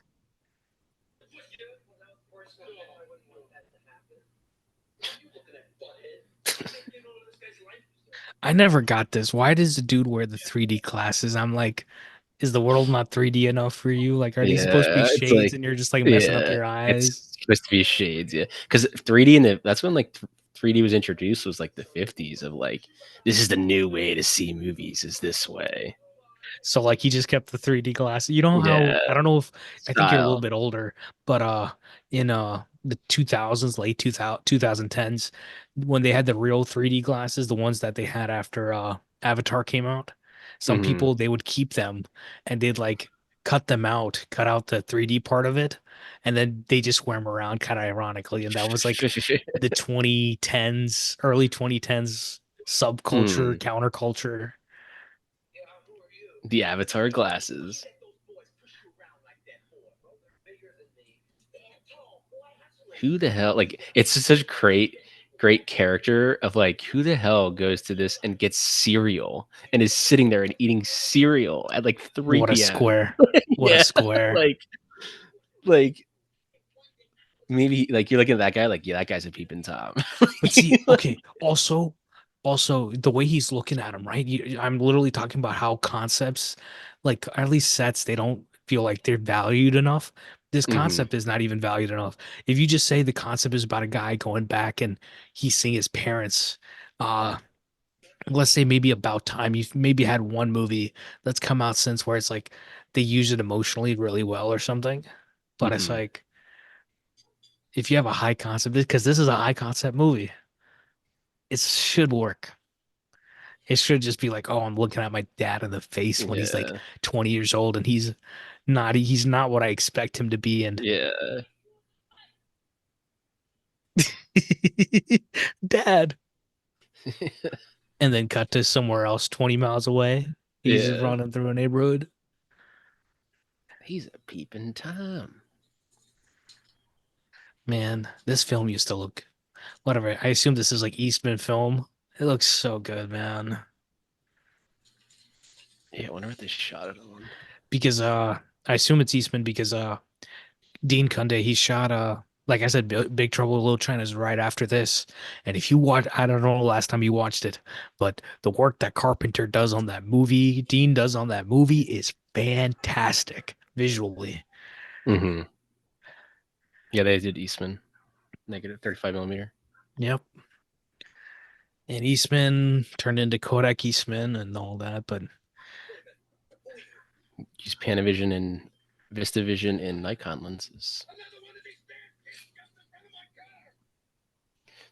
I never got this. Why does the dude wear the 3D glasses? I'm like, is the world not 3D enough for you? Like, are these supposed to be Yeah, it's shades like and you're just like messing up yeah, your it's eyes? supposed to be shades, yeah. Because 3D in the that's when like 3D was introduced was like the 50s of like this is the new way to see movies is this way. So like he just kept the 3D glasses. You know how Yeah, I don't know if I think you're a little style. bit older, but in the 2000s, late 2010s when they had the real 3D glasses, the ones that they had after Avatar came out, some Hmm. people they would keep them and they'd like cut them out, cut out the 3D part of it, and then they just wear them around kind of ironically. And that was like the 2010s, early 2010s subculture, Mm, counterculture. the Avatar glasses. Who the hell? Like, it's just such great character of like, who the hell goes to this and gets cereal and is sitting there and eating cereal at like What a 3 p.m. square. What a Yeah, square. like like maybe like you're looking at that guy like, yeah, that guy's a peeping tom. But see, okay, also the way he's looking at him, right? I'm literally talking about how concepts, like or at least sets, they don't feel like they're valued enough. This Hmm. concept is not even valued enough. If you just say the concept is about a guy going back and he's seeing his parents, uh, let's say maybe About Time, you've maybe had one movie that's come out since where it's like they use it emotionally really well or something. But it's Hmm. like if you have a high concept, because this is a high concept movie, it should work. It should just be like, oh, I'm looking at my dad in the face when he's like Yeah. 20 years old and he's not what I expect him to be. And Yeah. dad, and then cut to somewhere else 20 miles away. He's just Yeah. running through a neighborhood. He's a peeping tom. Man, this film used to look whatever. I assume this is like Eastman film. It looks so good, man. Yeah, I wonder what they shot it on. Because I assume it's Eastman because Dean Kunde, he shot like I said, Big Trouble in Little China is right after this. And if you watch, I don't know the last time you watched it, but the work that Carpenter does on that movie, Dean does on that movie is fantastic visually. Hmm. Yeah, they did Eastman negative 35 millimeter. Yep. And Eastman turned into Kodak Eastman and all that, but Use Panavision and VistaVision and Nikon lenses.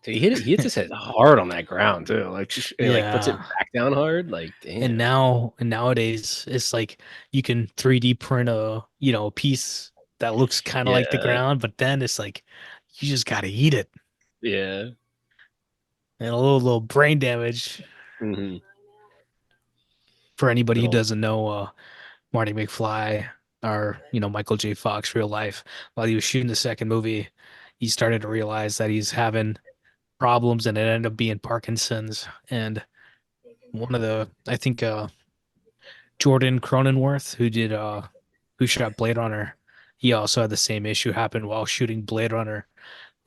Dude, he hits his head hard on that ground too. Like just, he like puts it yeah. back down hard. Like And damn. now and nowadays it's like you can 3D print a piece that looks kind of like the Yeah. ground, but then it's like you just gotta eat it. Yeah. And a little brain damage Hmm. for anybody who Little. doesn't know Marty McFly or Michael J. Fox real life. While he was shooting the second movie, he started to realize that he's having problems and it ended up being Parkinson's. And one of the I think Jordan Cronenworth who shot Blade Runner, he also had the same issue happen while shooting Blade Runner.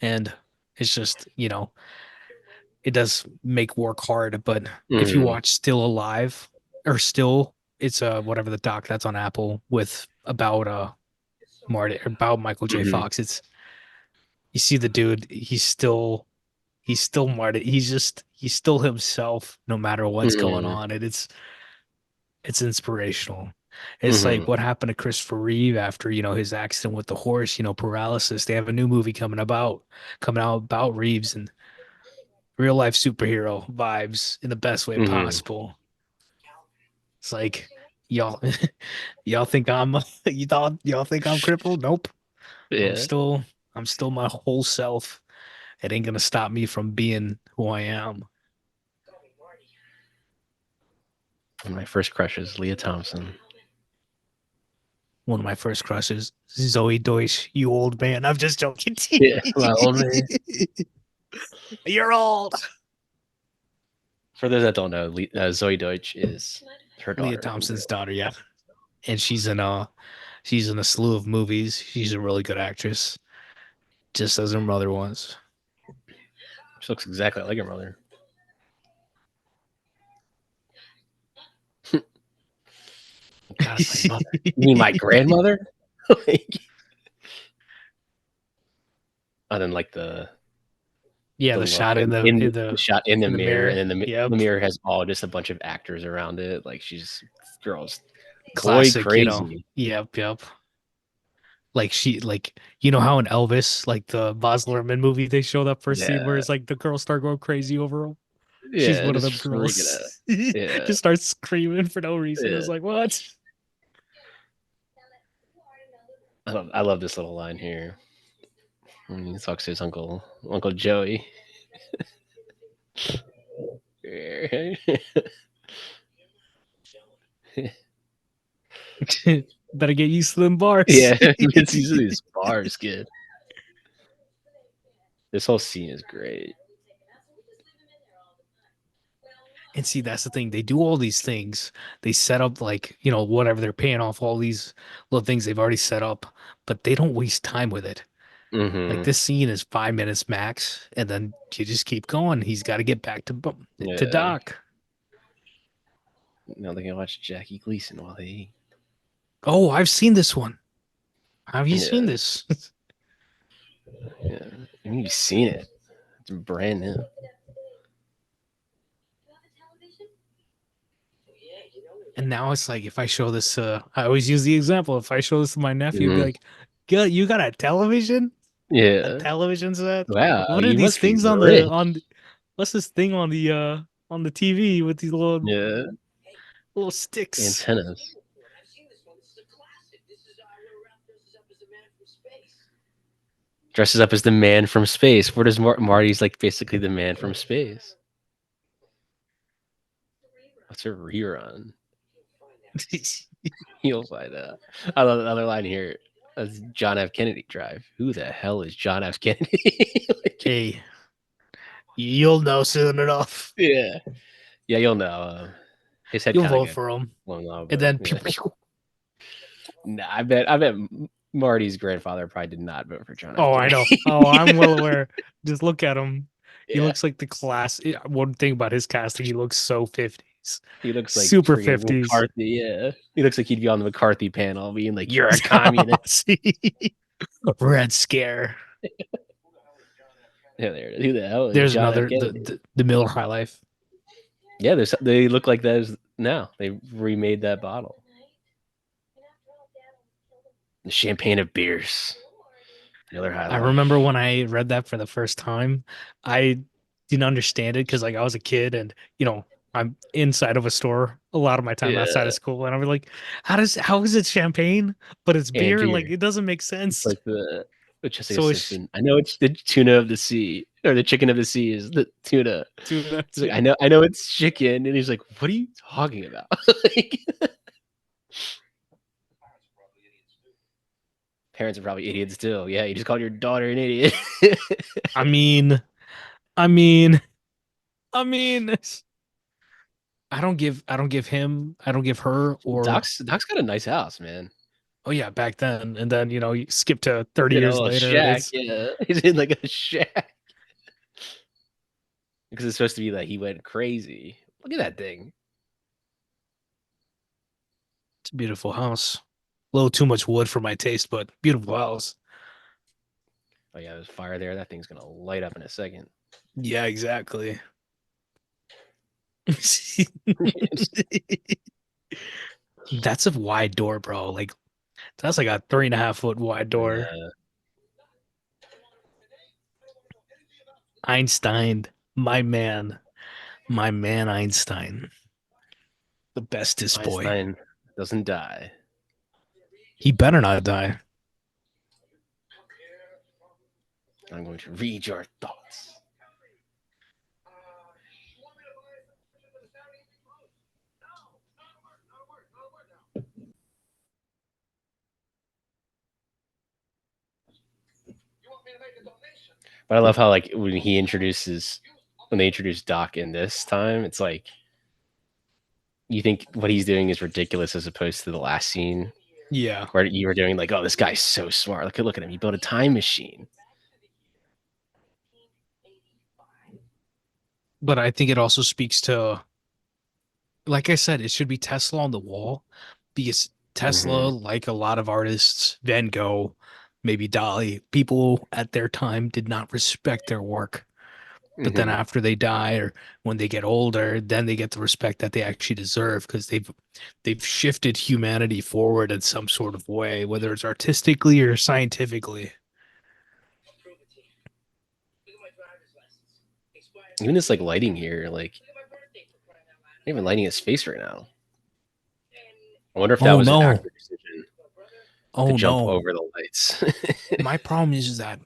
And it's just, it does make work hard, but if you Hmm. watch Still Alive or Still, it's whatever the doc that's on Apple with about Michael J. Hmm. Fox. It's you see the dude, he's still Marty. He's still himself no matter what's going Hmm. on. And it's inspirational. It's like Hmm. what happened to Christopher Reeve after, his accident with the horse, paralysis. They have a new movie coming out about Reeves and real life superhero vibes in the best way Hmm. possible. It's like y'all y'all think I'm y'all think I'm crippled? Nope. I'm Yeah. still I'm still my whole self. It ain't gonna stop me from being who I am. One of my first crushes, Leah Thompson. One of my first crushes, Zoe Deutsch, you old man. I'm just joking. Yeah, my old man. You're old. For those that don't know, Zoe Deutsch is her Leah daughter in Thompson's real daughter, yeah. And she's in a slew of movies. She's a really good actress, just as her mother was. life. She looks exactly like her mother. God, it's my mother. You mean my grandmother? Like, I didn't like Yeah, the the look shot in the in in the the shot in the in the mirror, and mirror. then the Yep. mirror has all just a bunch of actors around it. Like she's girls, boy Classic, crazy. Yep, yep. Like how in Elvis, like the Baz Luhrmann movie, they show that first scene where Yeah, it's like the girls start going crazy over him. She's yeah, one of just them freaking out. girls. Yeah, Just starts screaming for no reason. yeah. It's like, what? I love this little line here when he talks to his Uncle Joey. Better get used to them bars. Yeah, it's usually these bars, kid. This whole scene is great. And see, that's the thing. They do all these things. They set up like, whatever they're paying off all these little things they've already set up, but they don't waste time with it. Like Hmm. this scene is 5 minutes max, and then you just keep going. He's got to get back to Yeah. Doc. Now they can watch Jackie Gleason while they eat. Oh, I've seen this one. Have you seen Yeah, this? yeah. You've seen it. It's brand new. And now it's like if I show this I always use the example. If I show this to my nephew, he'd be Hmm. like, "God, you got a television? A Yeah. television set? Wow, What are you these must be things rich. what's this thing on the TV with these Yeah. little sticks?" Antennas. Dresses up as the man from space. Where does Marty's like basically the man from space? What's a rerun? You'll find out. I love another line here. That's John F. Kennedy Drive. Who the hell is John F. Kennedy? Like, Hey, you'll know soon enough. yeah. Yeah, you'll know. His head You'll kind of vote got for him. blown off, And but then pew, yeah. pew. Nah, I bet Marty's grandfather probably did not vote for John F. Oh, I know. Kennedy. Oh, I'm well aware. Just look at him. He Yeah. looks like the class. One thing about his casting, he looks so 50s. He looks like Super freaking 50s. McCarthy. Yeah. He looks like he'd be on the McCarthy panel being like, "You're a communist." See? Red Scare. Yeah, there it is. Who the hell is There's John F. another Kennedy? the Miller High Life. Yeah, they look like those now. They remade that bottle. The champagne of beers. Miller High I remember Life. when I read that for the first time, I didn't understand it because like I was a kid and I'm inside of a store a lot of my time outside Yeah. of school and I was like, how is it champagne but it's And beer? Like beer. it doesn't make It's sense. like the Jessica So it's Simpson. I know it's the tuna of the sea, or the chicken of the sea is the tuna. tuna He's like, too. I know it's chicken, and he's like, what are you talking about? Like, parents are probably idiots too. Yeah, you just called your daughter an idiot. I mean, I mean, I mean, I don't give her or Doc's got a nice house, man. oh yeah, back then. And then, you skip to He's 30 in a years little later and shack. it's Yeah, he's in like a shack because it's supposed to be like he went crazy. Look at that thing. a beautiful house. A little too much wood for my taste, but beautiful house. Oh yeah, there's fire there. That thing's gonna light up in a second. Yeah, exactly. That's a wide door, bro. Like that's like a 3.5 foot wide door. Yeah, Einstein, my man Einstein, the bestest boy. Einstein doesn't die. He better not die. I'm going to read your thoughts. But I love how like when they introduce Doc in this time, it's like you think what he's doing is ridiculous as opposed to the last scene Yeah, where you were doing like, oh, this guy's so smart. Look at him. He built a time machine. but I think it also speaks to, like I said, it should be Tesla on the wall because Tesla, Mm-hmm. like a lot of artists, Van Gogh, maybe Dali, people at their time did not respect their work. But then Mm-hmm. after they die or when they get older, then they get the respect that they actually deserve because they've shifted humanity forward in some sort of way, whether it's artistically or scientifically. Even this like lighting here, like even lighting his face right now. I wonder if that Oh was an no. actor decision to Oh jump no. over the lights. My problem is that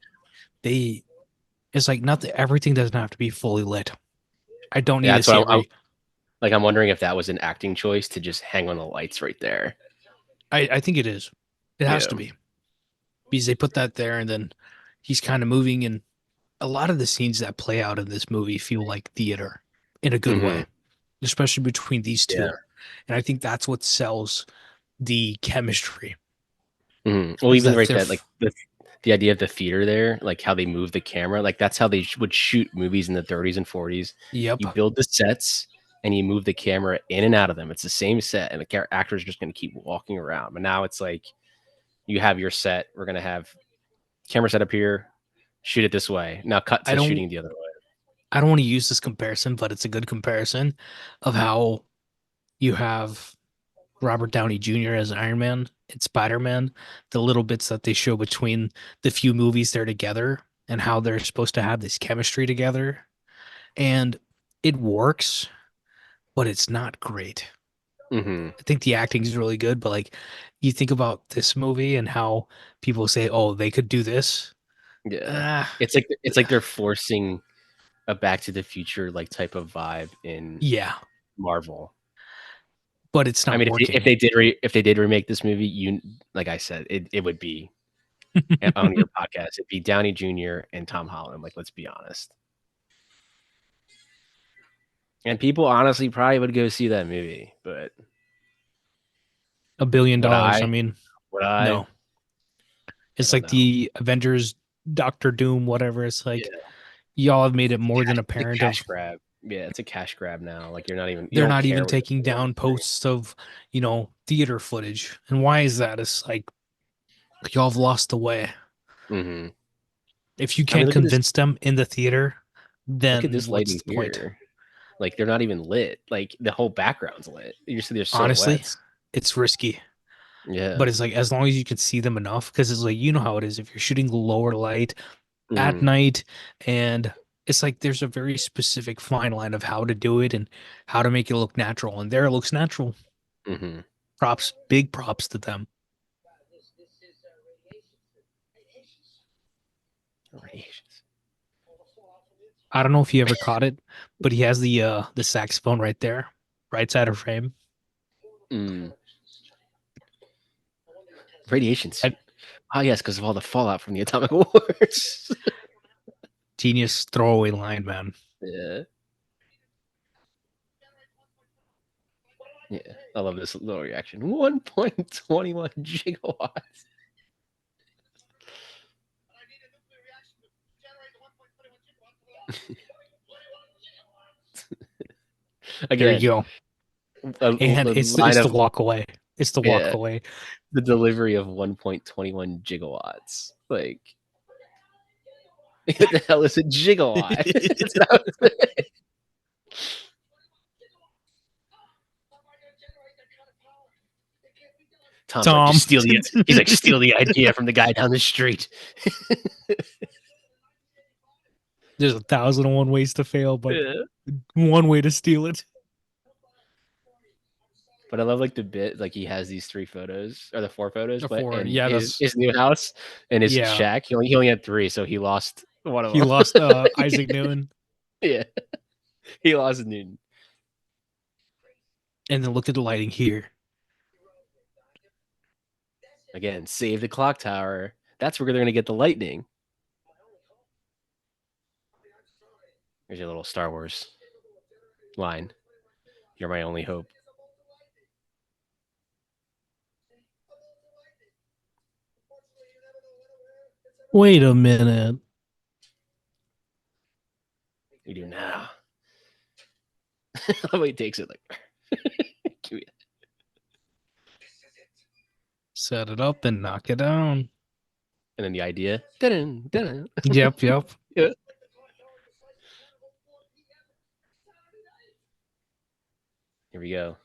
they it's like nothing everything doesn't have to be fully lit. I don't need Yeah, to that's see what I'm every like. I'm wondering if that was an acting choice to just hang on the lights right there. I think it is. It has Yeah. to be. Because they put that there and then he's kind of moving and a lot of the scenes that play out in this movie feel like theater in a good Mm-hmm. way, especially between these Yeah. two. And I think that's what sells the chemistry Mm-hmm. Well, is even that right they're that like the idea of the theater there, like how they move the camera, like that's how they would shoot movies in the 30s and 40s. yep. You build the sets and you move the camera in and out of them. It's the same set, and the actors are just going to keep walking around. But now it's like you have your set. We're going to have camera set up here, shoot it this way. Now cut I to don't shooting the other way. I don't want to use this comparison, but it's a good comparison of how you have Robert Downey Jr. as Iron Man and Spider-Man, the little bits that they show between the few movies they're together and how they're supposed to have this chemistry together. And it works, but it's not great. Mm-hmm. I think the acting is really good, but like you think about this movie and how people say, "Oh, they could do this." Yeah, Ah, it's like they're forcing a Back to the Future like type of vibe in yeah, Marvel. but it's I not mean, working. if they did remake this movie, you like I said, it would be on your podcast. It'd be Downey Jr. and Tom Holland. Like, let's be honest. And people honestly probably would go see that movie, but $1 billion. would I I? mean, Would I? no. I It's don't like know. the Avengers, Doctor Doom, whatever. It's like Yeah, y'all have made it more than it's a apparent cash of grab. Yeah, it's a cash grab now. Like you they're don't not care even what the taking story down posts of, theater footage. And why is that? It's like y'all have lost the way. is. Mm-hmm. If you I mean, can't convince them in the theater, look at then this what's lighting the point? here. Like they're not even lit. Like the whole background's lit. You just see their Honestly, silhouettes. it's risky. Yeah. But it's like as long as you can see them enough, because it's like you know how it is if you're shooting lower light at Mm-hmm. night, and it's like there's a very specific fine line of how to do it and how to make it look natural. And there it looks natural. Mm-hmm. Props, big props to them. Radiations. I don't know if you ever caught it, but he has the saxophone right there, right side of frame. Mm. Radiation That suit. Oh yes, because of all the fallout from the atomic wars. genius throwaway line, man. Yeah. Yeah. I love this little reaction. 1.21 gigawatts. There you Again, go. And the line it's the of walk away. It's the walk yeah, away. the delivery of 1.21 gigawatts. Like what the hell is a gigawatt? It's not- Tom's like, Tom. just steal the. He's like, steal the idea from the guy down the street. There's 1,001 ways to fail, but Yeah. one way to steal it. But I love like the bit, like he has these 3 photos or the 4 photos, but Before, and yeah, his, that's his new house and his yeah. shack, he only had 3, so he lost one of He them. lost Isaac Newton. Yeah, he lost Newton. And then look at the lighting here. Again, save the clock tower. That's where they're gonna get the lightning. Here's your little Star Wars line. You're my only hope. Wait a minute. We do now. The way he takes it, like, give me Set it up and knock it down. and then the idea. Dun-dun, dun-dun. Yep. Yeah. Here we go.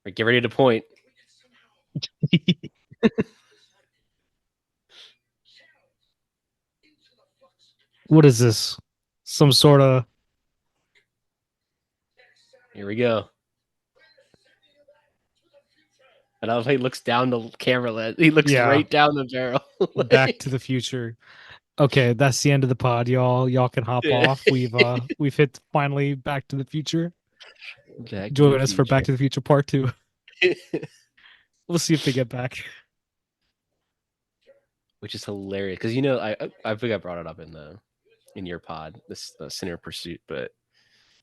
Right, get ready to point. What is this? Some sort of Here we go. And I love how he looks down the camera lens. He looks right down the barrel. Like, Back to the Future. Okay, that's the end of the pod, y'all. Y'all can hop off. We've hit finally Back to the Future. Join us for Back to the Future Part 2. We'll see if they get back. Which is hilarious because I think I brought it up in your pod, this Sinner Pursuit, but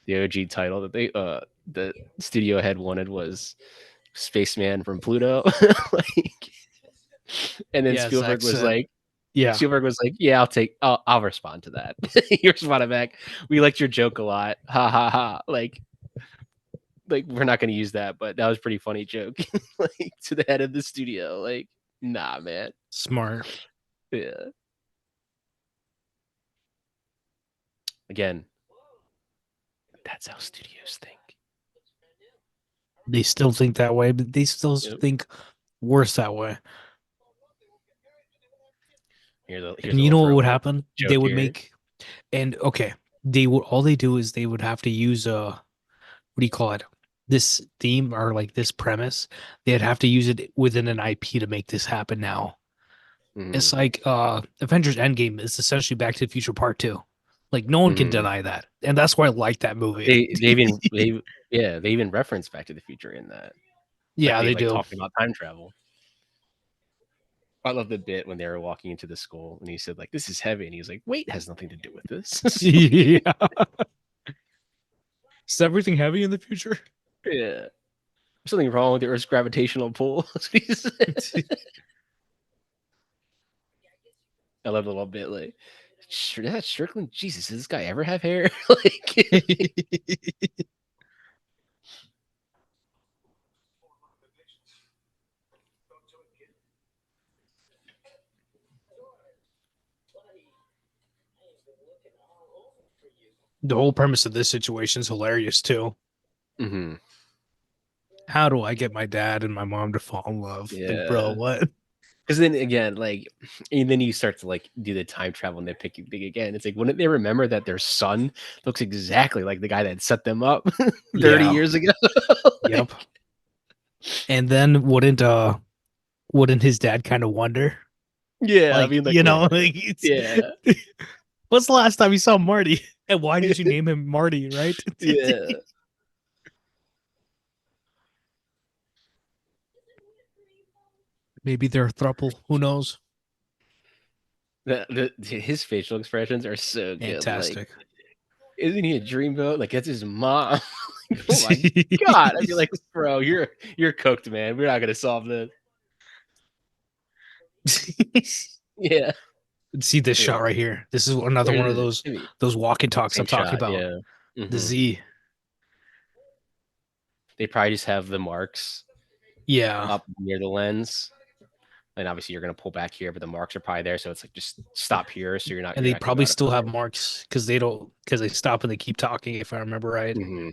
the OG title that the studio head wanted was Spaceman from Pluto. Like, and then Spielberg was like, yeah, I'll respond to that. He responded back, we liked your joke a lot. Ha ha ha. Like we're not going to use that, but that was a pretty funny joke. Like to the head of the studio. Like, nah, man. Smart. Yeah. Again, that's how studios think. They still think that way, but they still think worse that way. Here's and you know what would happen? They would here. make, and okay, they would all they do is they would have to use what do you call it? This theme or like this premise. They'd have to use it within an IP to make this happen. Now, it's like Avengers Endgame is essentially Back to the Future Part 2. Like no one can deny that, and that's why I like that movie. They even reference Back to the Future in that. Yeah, they do. Talking about time travel. I love the bit when they were walking into the school and he said, like, this is heavy. And he was like, weight has nothing to do with this. Yeah. Is everything heavy in the future? Yeah. There's something wrong with the Earth's gravitational pull. I love the little bit like, that's Strickland. Jesus, does this guy ever have hair? Like, the whole premise of this situation is hilarious too. mm-hmm. How do I get my dad and my mom to fall in love? Yeah. Like, bro, what? Because then again, like, and then you start to like do the time travel nitpicking thing again. It's like, wouldn't they remember that their son looks exactly like the guy that set them up 30 years ago? Like, yep. And then wouldn't his dad kind of wonder? Yeah, like, I mean, like, you know, like, yeah. What's the last time you saw Marty? And why did you name him Marty? Right? Yeah. Maybe they're a throuple. Who knows? His facial expressions are so good. Fantastic. Like, isn't he a dreamboat? Like, that's his mom. Oh my god! I'd be like, bro, you're cooked, man. We're not gonna solve this. Yeah. See this shot right here. This is another one of those walk and talks I'm talking about. Yeah. Mm-hmm. The Z. They probably just have the marks. Yeah. Up near the lens. And obviously you're gonna pull back here, but the marks are probably there, so it's like just stop here, so you're not. And they probably still have marks because they stop and they keep talking. If I remember right. Mm-hmm.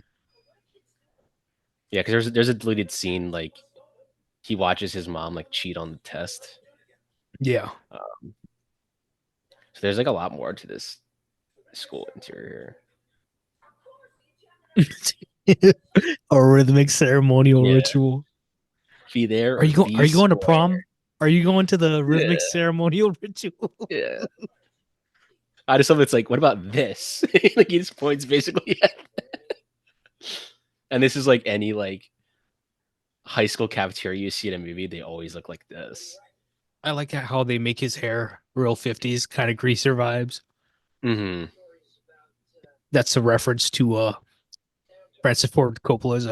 Yeah, because there's a deleted scene like he watches his mom like cheat on the test. Yeah. So there's like a lot more to this school interior. A rhythmic ceremonial Yeah, ritual. be there Are or you going? Are be you going to square. prom? Are you going to the rhythmic Yeah, ceremonial ritual? yeah. I just love it's like, what about this? Like he just points basically at, and this is like any like high school cafeteria you see in a movie, they always look like this. I like how they make his hair real 50s, kind of greaser vibes. Mm-hmm. That's a reference to Francis Ford Coppola's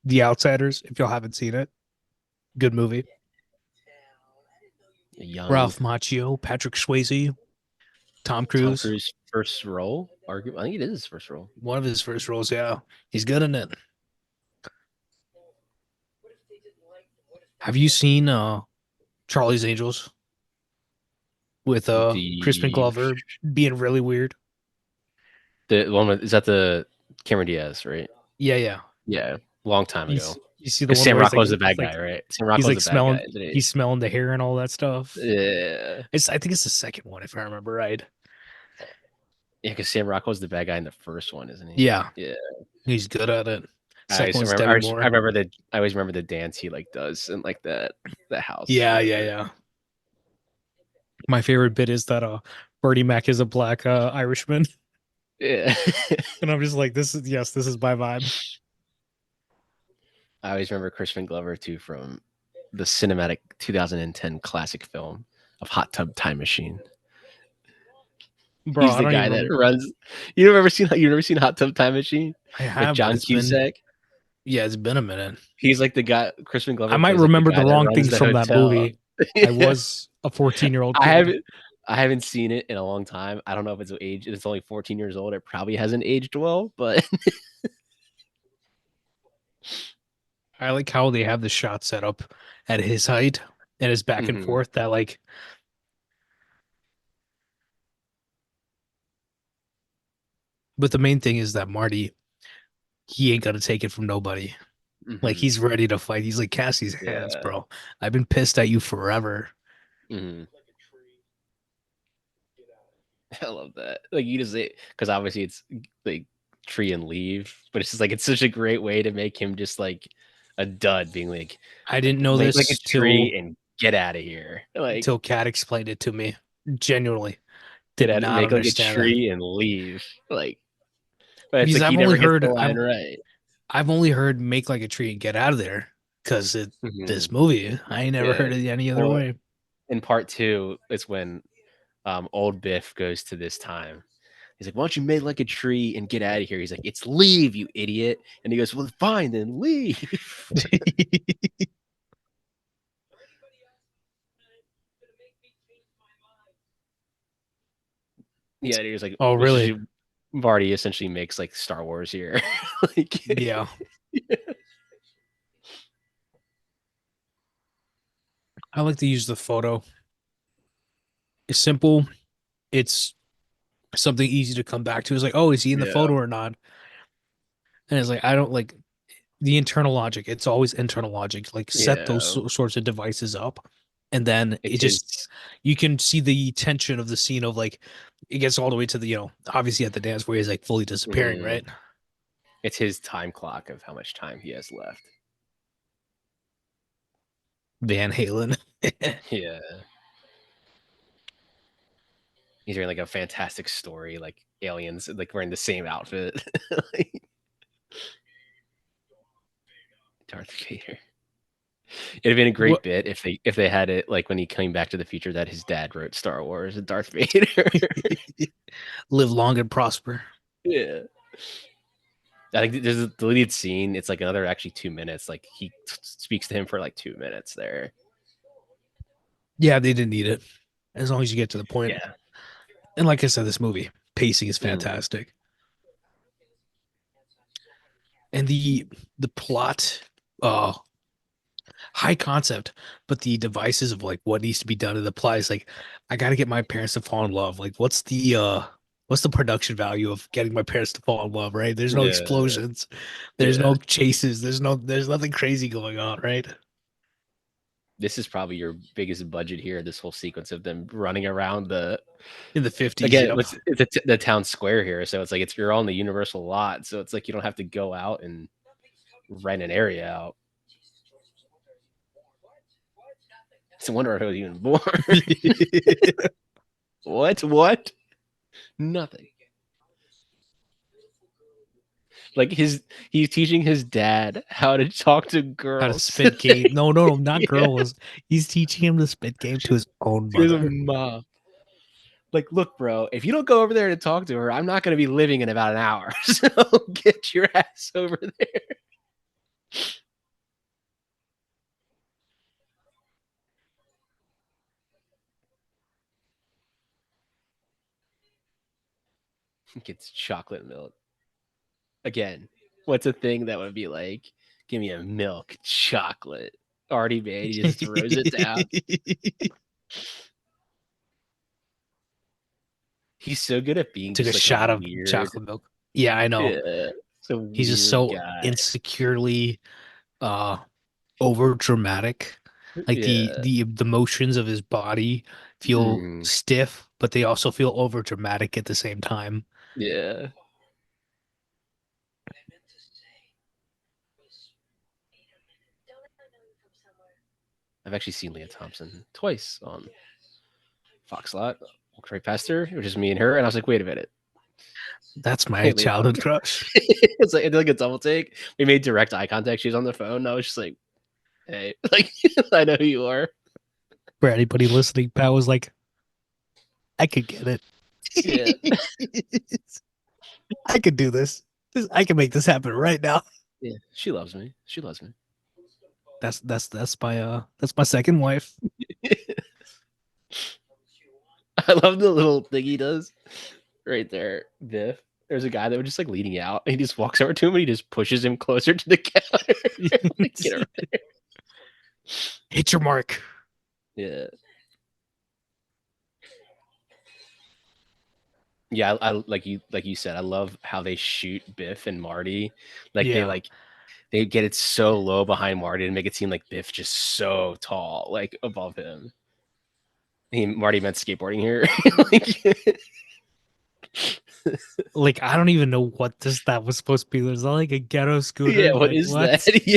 The Outsiders, if y'all haven't seen it. Good movie. A young Ralph Macchio, Patrick Swayze, Tom Tom Cruise. Cruise first role. I think it is his first role. One of his first roles, yeah. He's good in it. Have you seen Charlie's Angels with Crispin The Glover being really weird? the one with, is that the Cameron Diaz, right? Yeah, yeah. Yeah, long time ago. You see the Because one Sam where Rockwell's the bad guy, right? Sam Rockwell's the bad guy, isn't he? he's smelling the hair and all that stuff. Yeah, I think it's the second one if I remember right. yeah. Because Sam Rockwell's the bad guy in the first one, isn't he? Yeah, Yeah. he's good at it. I Second just one's remember. Demi Moore. I always remember the dance he like does in like that house or Yeah, yeah, whatever. yeah. My favorite bit is that Bernie Mac is a black Irishman. Yeah. And I'm just like, this is my vibe. I always remember Crispin Glover too from the cinematic 2010 classic film of Hot Tub Time Machine. Bro, He's I the don't guy even that remember. runs. You never seen Hot Tub Time Machine I with have, but John Cusack? it's been a minute. He's like the guy. Crispin I Glover might plays like the remember the guy that wrong runs things the from that hotel. movie. I was a 14-year-old I kid. haven't I haven't seen it in a long time. I don't know if it's age. It's only 14 years old. It probably hasn't aged well, but I like how they have the shot set up at his height and his back and Mhm. forth that like but the main thing is that Marty, he ain't gonna take it from nobody. Like Mhm. he's ready to fight. He's like Cassie's hands, Yeah. bro. I've been pissed at you forever. Mhm. I love that. Like you just say because obviously it's like tree and leave, but it's just like it's such a great way to make him just like a dud, being like I didn't know make like a this tree and get out of here. Like till Kat explained it to me. Genuinely get did out, not make like a understand that. tree and leave. Like, but it's Because like he never gets the line right. I've only heard make like a tree and get out of there because it this Mhm. movie. I ain't never Yeah. heard it any other Well, way. in part two, it's when old Biff goes to this time. He's like, "Why don't you make like a tree and get out of here?" He's like, "It's leave, you idiot." And he goes, "Well, fine, then leave." Yeah, he was like, Oh, really? Marty essentially makes like Star Wars here. Like, Yeah. I like to use the photo. It's simple. It's something easy to come back to. It's like, oh, is he in the yeah, photo or not? And it's like, I don't like the internal logic. It's always internal logic. Like set those yeah. sorts of devices up, and then it It's just his. you can see the tension of the scene of like it gets all the way to the obviously at the dance where he's like fully disappearing, Mhm. right? It's his time clock of how much time he has left. Van Halen. Yeah, he's wearing like a fantastic story, like aliens, like wearing the same outfit. Like, Darth Vader. It'd have been a great What bit if they had it like when he came back to the future that his dad wrote Star Wars and Darth Vader. live long and prosper. Yeah. I think there's a deleted scene. It's like another actually 2 minutes. Like he speaks to him for like 2 minutes there. Yeah, they didn't need it as long as you get to the point. Yeah. And like I said, this movie pacing is Mhm. fantastic, and the plot, uh, high concept, but the devices of like what needs to be done in the plot is like, I got to get my parents to fall in love. Like, what's the production value of getting my parents to fall in love? Right? There's no Yeah. explosions, there's Yeah. no chases, there's nothing crazy going on, right? This is probably your biggest budget here. This whole sequence of them running around the In the 50s, again, yep. it's the town square here, so it's like you're on the Universal lot, so it's like you don't have to go out and rent an area out. It's a wonder I was even born. What? Nothing. Like he's teaching his dad how to talk to How to girls. spit game. No, not Yeah, girls. He's teaching him to spit game to his own to his mother. mom. Like, look, bro, if you don't go over there to talk to her, I'm not going to be living in about an hour. So get your ass over there. Gets chocolate milk. Again, what's a thing that would be like, give me a milk chocolate already made? He just throws it down. He's so good at being Took a just like a shot of weird, chocolate milk. Yeah, I know. yeah, it's a He's just weird so guy. insecurely uh over dramatic. Like Yeah. the motions of his body feel Mm, stiff, but they also feel over dramatic at the same time. yeah. I've actually seen Leah Thompson twice on Fox Lot. Walked right past her. It was just me and her, and I was like, "Wait a minute, That's my hey, Leah childhood Thompson." crush. It's like a double take. We made direct eye contact. She was on the phone. And I was just like, "Hey, like I know who you are." For anybody listening, Pat was like, I could get it. Yeah, I could do this. I can make this happen right now. yeah. She loves me. She loves me. That's my second wife. I love the little thing he does right there, Biff. There's a guy that was just like leading out. And he just walks over to him and he just pushes him closer to the counter. Like, get over there. Hit your mark. Yeah. Yeah, I like you said, I love how they shoot Biff and Marty. Like Yeah. they get it so low behind Marty to make it seem like Biff just so tall, like above him. Marty meant skateboarding here. Like, Like I don't even know what that was supposed to be. There's like a ghetto scooter. yeah, what Like is what? that?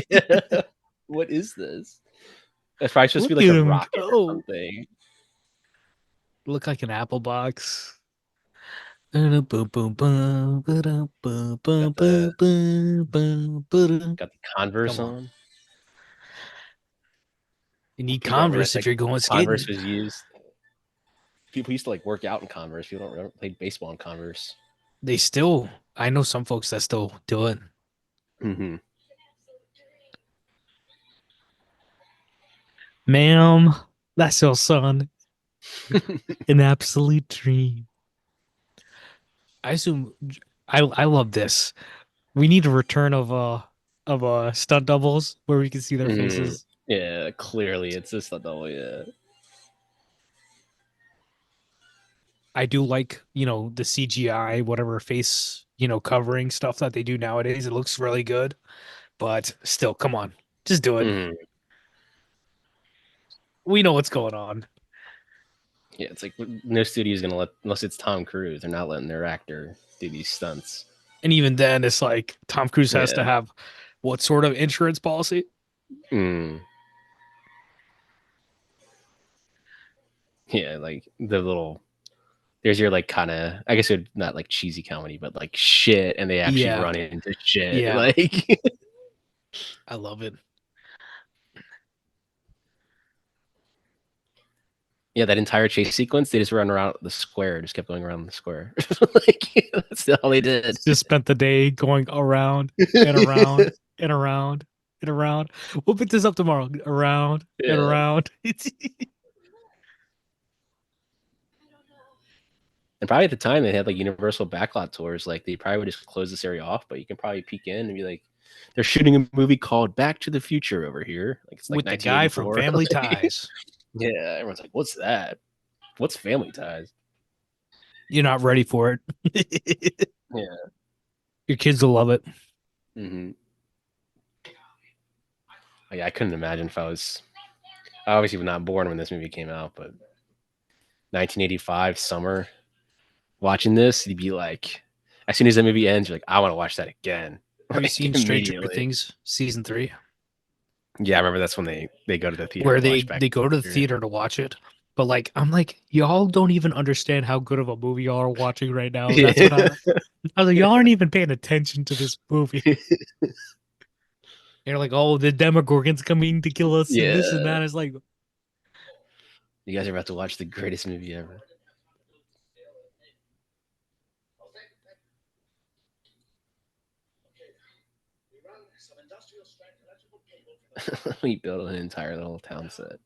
Yeah. What is this? That's probably supposed to Look be like at a him rocket or go. something. Look like an apple box. Boom, boom, boom, boom, boom, boom, Got boom, the boom, boom, boom. got the Converse Come on. on. You need People don't Converse realize if like you're going Converse skating. was used. People used to like work out in Converse. People don't play baseball in Converse. They still, I know some folks that still do it. Mm-hmm. Ma'am, that's your son. An absolute dream. I assume I love this. We need a return of stunt doubles where we can see their Mm-hmm. faces. Yeah, clearly it's just a double. Yeah. I do like, the CGI, whatever face, covering stuff that they do nowadays. It looks really good, but still, come on. Just do it. Mm-hmm. We know what's going on. Yeah, it's like no studio is gonna let unless it's Tom Cruise. They're not letting their actor do these stunts. And even then, it's like Tom Cruise has to Yeah. have what sort of insurance policy? Mm. Yeah, like the little there's your like kind of I guess it not like cheesy comedy, but like shit, and they actually Yeah, run into shit. yeah, Like I love it. yeah, that entire chase sequence, they just run around the square, just kept going around the square. Like that's all they did. Just spent the day going around and around and around and around. We'll pick this up tomorrow. Around and Yeah. around. And probably at the time they had like universal backlot tours. Like they probably would just close this area off, but you can probably peek in and be like, they're shooting a movie called Back to the Future over here. Like it's like With the guy from 1984. Family Ties. Yeah, everyone's like, what's that? What's Family Ties? You're not ready for it. Yeah. Your kids will love it. Mm-hmm. Like, I couldn't imagine if I was I obviously was not born when this movie came out, but 1985 summer, watching this, you'd be like, as soon as the movie ends, you're like, I want to watch that again, Have you like seen Stranger immediately. Things season 3, Yeah, I remember that's when they go to the theater where to watch they back. they go to the Here. theater to watch it? But like, I'm like, y'all don't even understand how good of a movie y'all are watching right now. That's Yeah. what I was like, y'all aren't even paying attention to this movie. They're like, oh, the Demogorgon's coming to kill us and this and Yeah. that. It's like, You guys are about to watch the greatest movie ever. We built an entire little town set,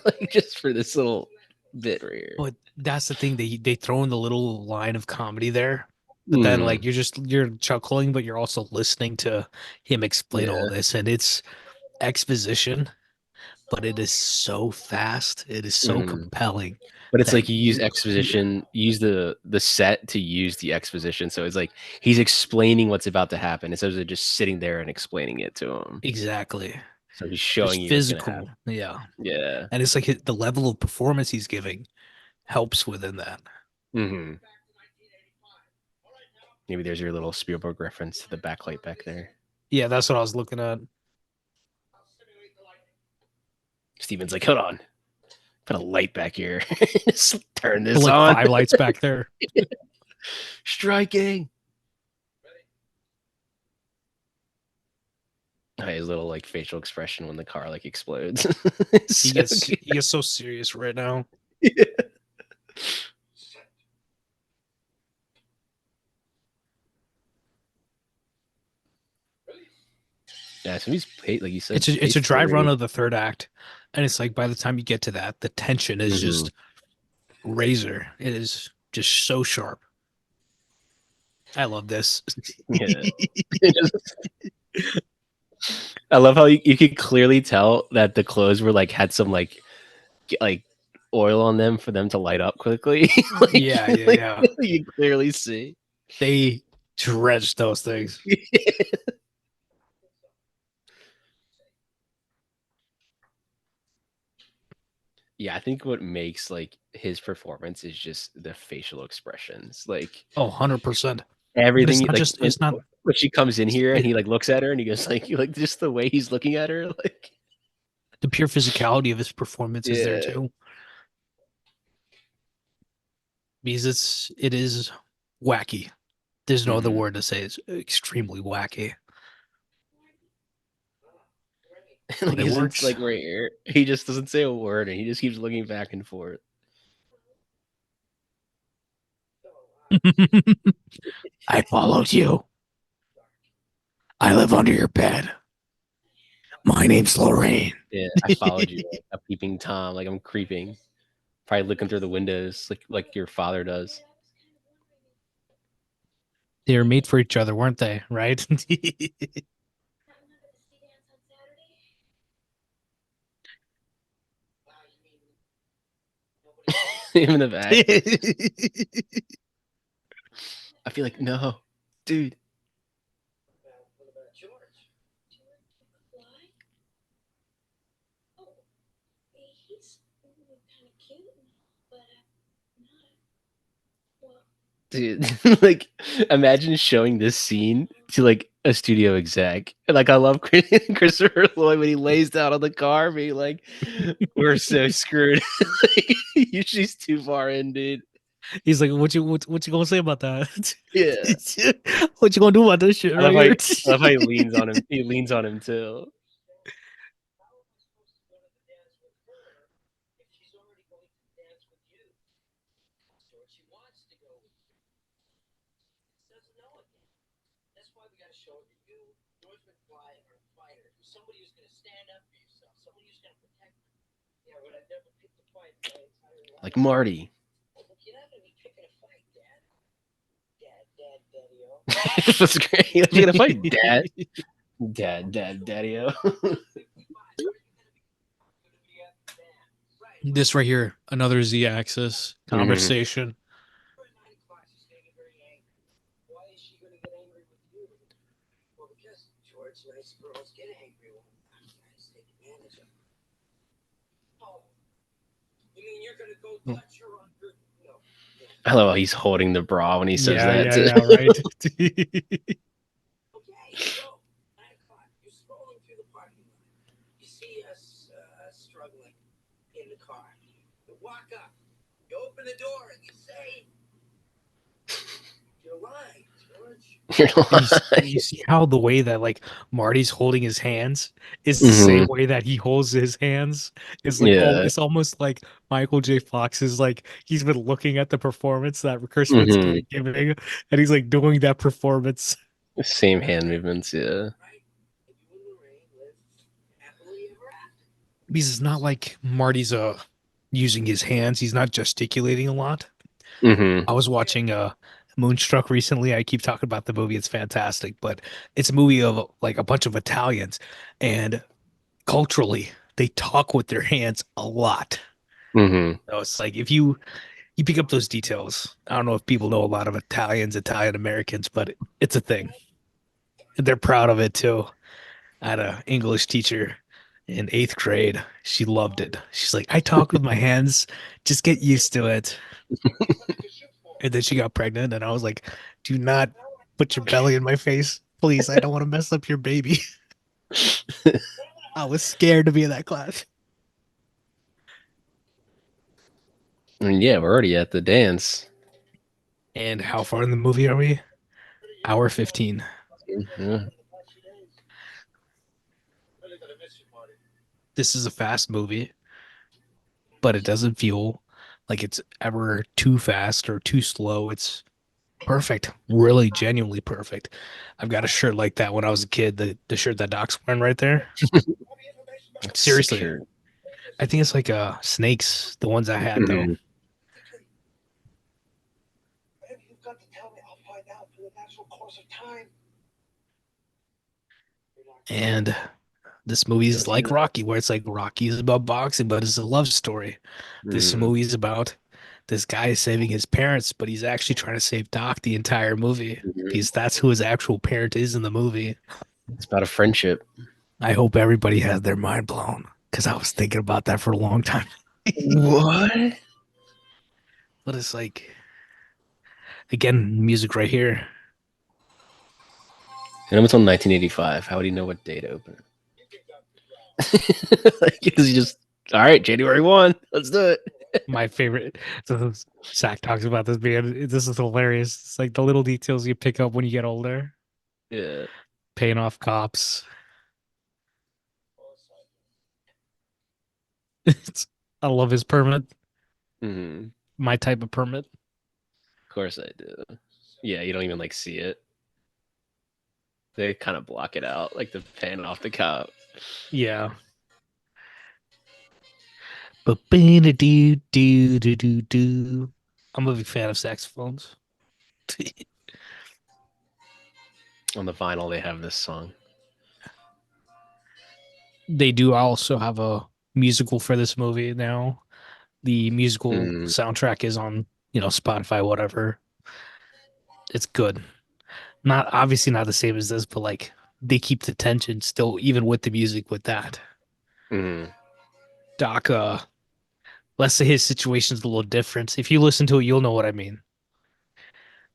like just for this little bit right here. but that's the thing. They throw in the little line of comedy there. But then Mm, like you're chuckling, but you're also listening to him explain all yeah. this. And it's exposition, but it is so fast. It is so Mm. compelling But it's that like you use exposition, you use the set to use the exposition. So it's like he's explaining what's about to happen instead of just sitting there and explaining it to him. exactly. So he's There's showing you what's gonna physical. happen. Yeah. Yeah. And it's like the level of performance he's giving helps within that. Hmm. Maybe there's your little Spielberg reference to the backlight back there. Yeah, that's what I was looking at. Steven's like, hold on, put a light back here. Just turn Put this like on. 5 lights back there. Striking. His little like facial expression when the car like explodes. He So gets good. he gets so serious right now. Yeah. Yeah, so he's like you said, It's a paced dry run great. of the third act, and it's like by the time you get to that, the tension is Hmm. just razor. It is just so sharp. I love this. Yeah. I love how you could clearly tell that the clothes were like had some like oil on them for them to light up quickly. Yeah, yeah, Like yeah. you clearly see. They dredge those things. Yeah, I think what makes like his performance is just the facial expressions. Like Oh, 100%. But everything it's not like just it's not when she comes in here and it, he like looks at her and he goes like just the way he's looking at her, like the pure physicality of his performance is there yeah. too. Because it is wacky. There's no other Mhm. word to say. It's extremely wacky, Like but it isn't works. like right here. He just doesn't say a word and he just keeps looking back and forth. I followed you. I live under your bed. My name's Lorraine. Yeah, I followed you like a peeping Tom, like I'm creeping. Probably looking through the windows like your father does. They were made for each other, weren't they? Right? Him in the back. I feel like no, dude. Dude, like imagine showing this scene to like a studio exec. Like I love Christopher Lloyd when he lays down on the car, being like, "We're so screwed." Like, she's too far in, dude. He's like, what you gonna say about that? Yeah, What you gonna do about this shit I right love here? I love how he leans on him. He leans on him too. Like Marty. That's great. You're gonna fight Dad, Daddy-o. This right here, another Z-axis Mhm. conversation. I love how he's holding the bra when he says Yeah, that. yeah, yeah, right. You're And lying. you see how the way that like Marty's holding his hands is the Hmm. same way that he holds his hands. It's like Yeah. it's almost like Michael J. Fox is like he's been looking at the performance that Chris Finn's Hmm. giving, and he's like doing that performance. Same hand movements. Yeah. Because it's not like Marty's using his hands. He's not gesticulating a lot. Hmm. I was watching Moonstruck recently. I keep talking about the movie. It's fantastic, but it's a movie of like a bunch of Italians, and culturally they talk with their hands a lot. Hmm. So it's like if you pick up those details. I don't know if people know a lot of Italians, Italian Americans, but it's a thing. They're proud of it too. I had an English teacher in eighth grade. She loved it. She's like, I talk with my hands. Just get used to it. And then she got pregnant, and I was like, do not put your belly in my face. Please, I don't want to mess up your baby. I was scared to be in that class. I mean, yeah, we're already at the dance. And how far in the movie are we? Hour 15. Yeah. This is a fast movie, but it doesn't feel like it's ever too fast or too slow. It's perfect, really genuinely perfect. I've got a shirt like that when I was a kid, the shirt that Doc's wearing right there. It's Seriously, secure. I think it's like snakes, the ones I had though. Hmm. And this movie is like Rocky, where it's like Rocky is about boxing, but it's a love story. This Hmm. movie is about this guy is saving his parents, but he's actually trying to save Doc the entire movie Hmm. because that's who his actual parent is in the movie. It's about a friendship. I hope everybody has their mind blown because I was thinking about that for a long time. What? But it's like, again, music right here. And I'm until 1985. How would he know what day to open it? Because he just, all right, January 1. Let's do it. My favorite. So Zach talks about this being, this is hilarious. It's like the little details you pick up when you get older, Yeah. paying off cops. It's, I love his permit, Hmm. my type of permit. Of course I do. Yeah, you don't even like see it. They kind of block it out, like the pan off the cop. Yeah. But do do do do do. I'm a big fan of saxophones. On the vinyl, they have this song. They do also have a musical for this movie now. The musical Mm, soundtrack is on, Spotify, whatever. It's good. Not obviously not the same as this, but like they keep the tension still, even with the music with that. mm, Doc, let's say his situation's a little different. If you listen to it, you'll know what I mean.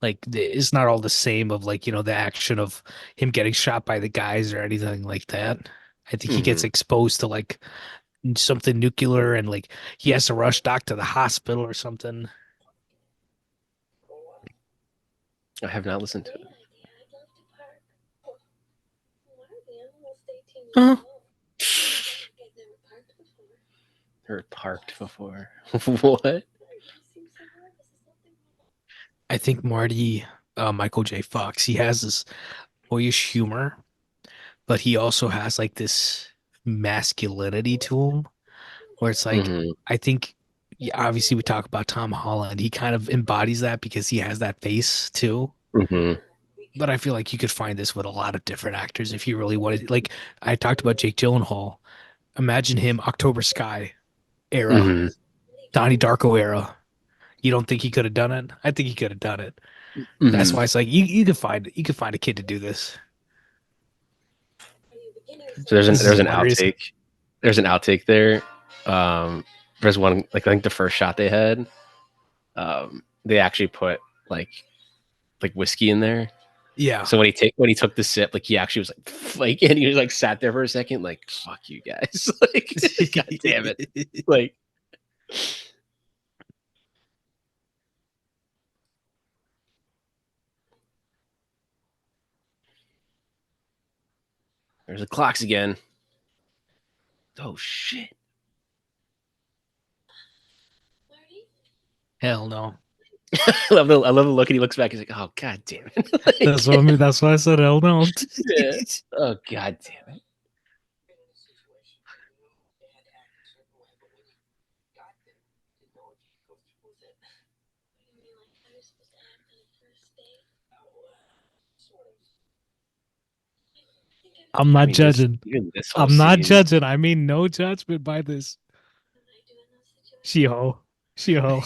Like it's not all the same of like, the action of him getting shot by the guys or anything like that. I think he gets mm. exposed to like something nuclear and like he has to rush Doc to the hospital or something. I have not listened to it. Uh, Or parked before. What? I think Marty, Michael J. Fox, he has this boyish humor, but he also has like this masculinity to him where it's like, Hmm. I think, yeah, obviously we talk about Tom Holland. He kind of embodies that because he has that face too. Hmm. But I feel like you could find this with a lot of different actors if you really wanted. Like I talked about Jake Gyllenhaal. Imagine him October Sky era, Hmm. Donnie Darko era. You don't think he could have done it? I think he could have done it. That's Hmm. why it's like you could find a kid to do this. So there's an This is there's an hilarious. outtake. There's an outtake there. Um, There's one like I think the first shot they had, they actually put like whiskey in there. Yeah. So when he took the sip, like he actually was like and he was like sat there for a second, like fuck you guys, like god damn it, like there's the clocks again. Oh shit! Hell no. I love the look, and he looks back. He's like, "Oh god damn it!" That's what I mean. That's why I said hell no. Yeah. Oh god damn it! I'm I not mean, this judging. even this whole I'm not scene. judging. I mean, no judgment by this. She-ho. She-ho.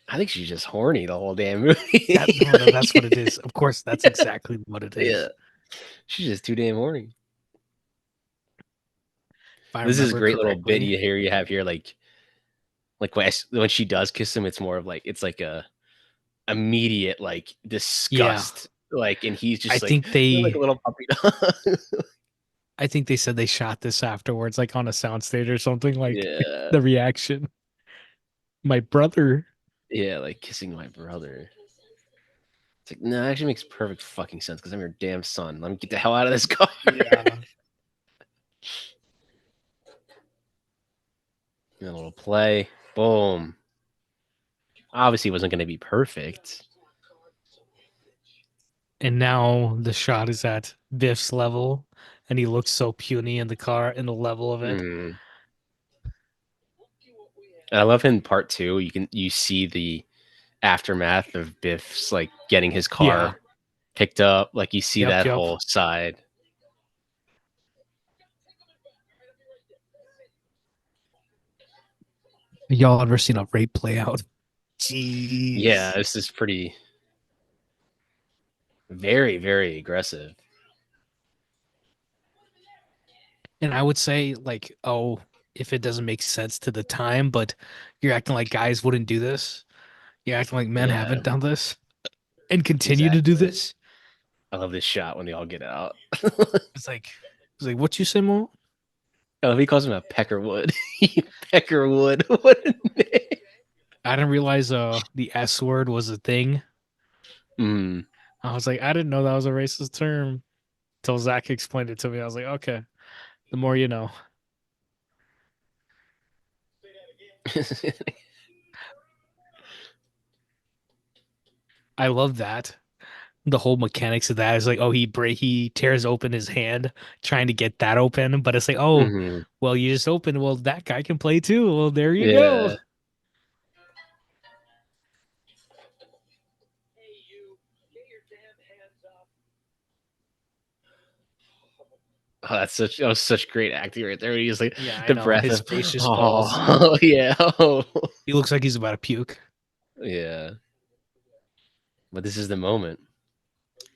I think she's just horny the whole damn movie. No, that's what it is. Of course, that's exactly what it is. Yeah, she's just too damn horny. If I This is a remember great little bit correctly. you have here, like when she does kiss him, it's more of like it's like a immediate like Yeah. disgust, like, and he's I just like think like a they little puppy dog. I think they said they shot this afterwards, like on a soundstage or something, like Yeah, the reaction. My brother. yeah, like kissing my brother. It's like no, it actually makes perfect fucking sense because I'm your damn son. Let me get the hell out of this car. Yeah. A little play, boom. Obviously, it wasn't going to be perfect. And now the shot is at Biff's level, and he looks so puny in the car in the level of it. Mm. And I love in part two. You see the aftermath of Biff's like getting his car Yeah. picked up. Like you see Yep, that yep. whole side. Y'all ever seen a rape play out? Jeez. Yeah, this is pretty very, very aggressive. And I would say, like, oh, if it doesn't make sense to the time, but you're acting like guys wouldn't do this. You're acting like men Yeah, haven't done this and continue to do exactly. this. I love this shot when they all get out. It's like, what you say, Mo? Oh, he calls him a Peckerwood. Peckerwood. What a name. I didn't realize the S word was a thing. Mm. I was like, I didn't know that was a racist term until Zach explained it to me. I was like, okay, the more you know. I love that. The whole mechanics of that is like, oh, he tears open his hand trying to get that open, but it's like, oh, Hmm. well, you just opened. Well, that guy can play too. Well, there you go. Yeah. Oh, that was such great acting right there. He's like Yeah, I the know. breath His of face just falls. oh yeah. Oh. He looks like he's about to puke. Yeah. But this is the moment.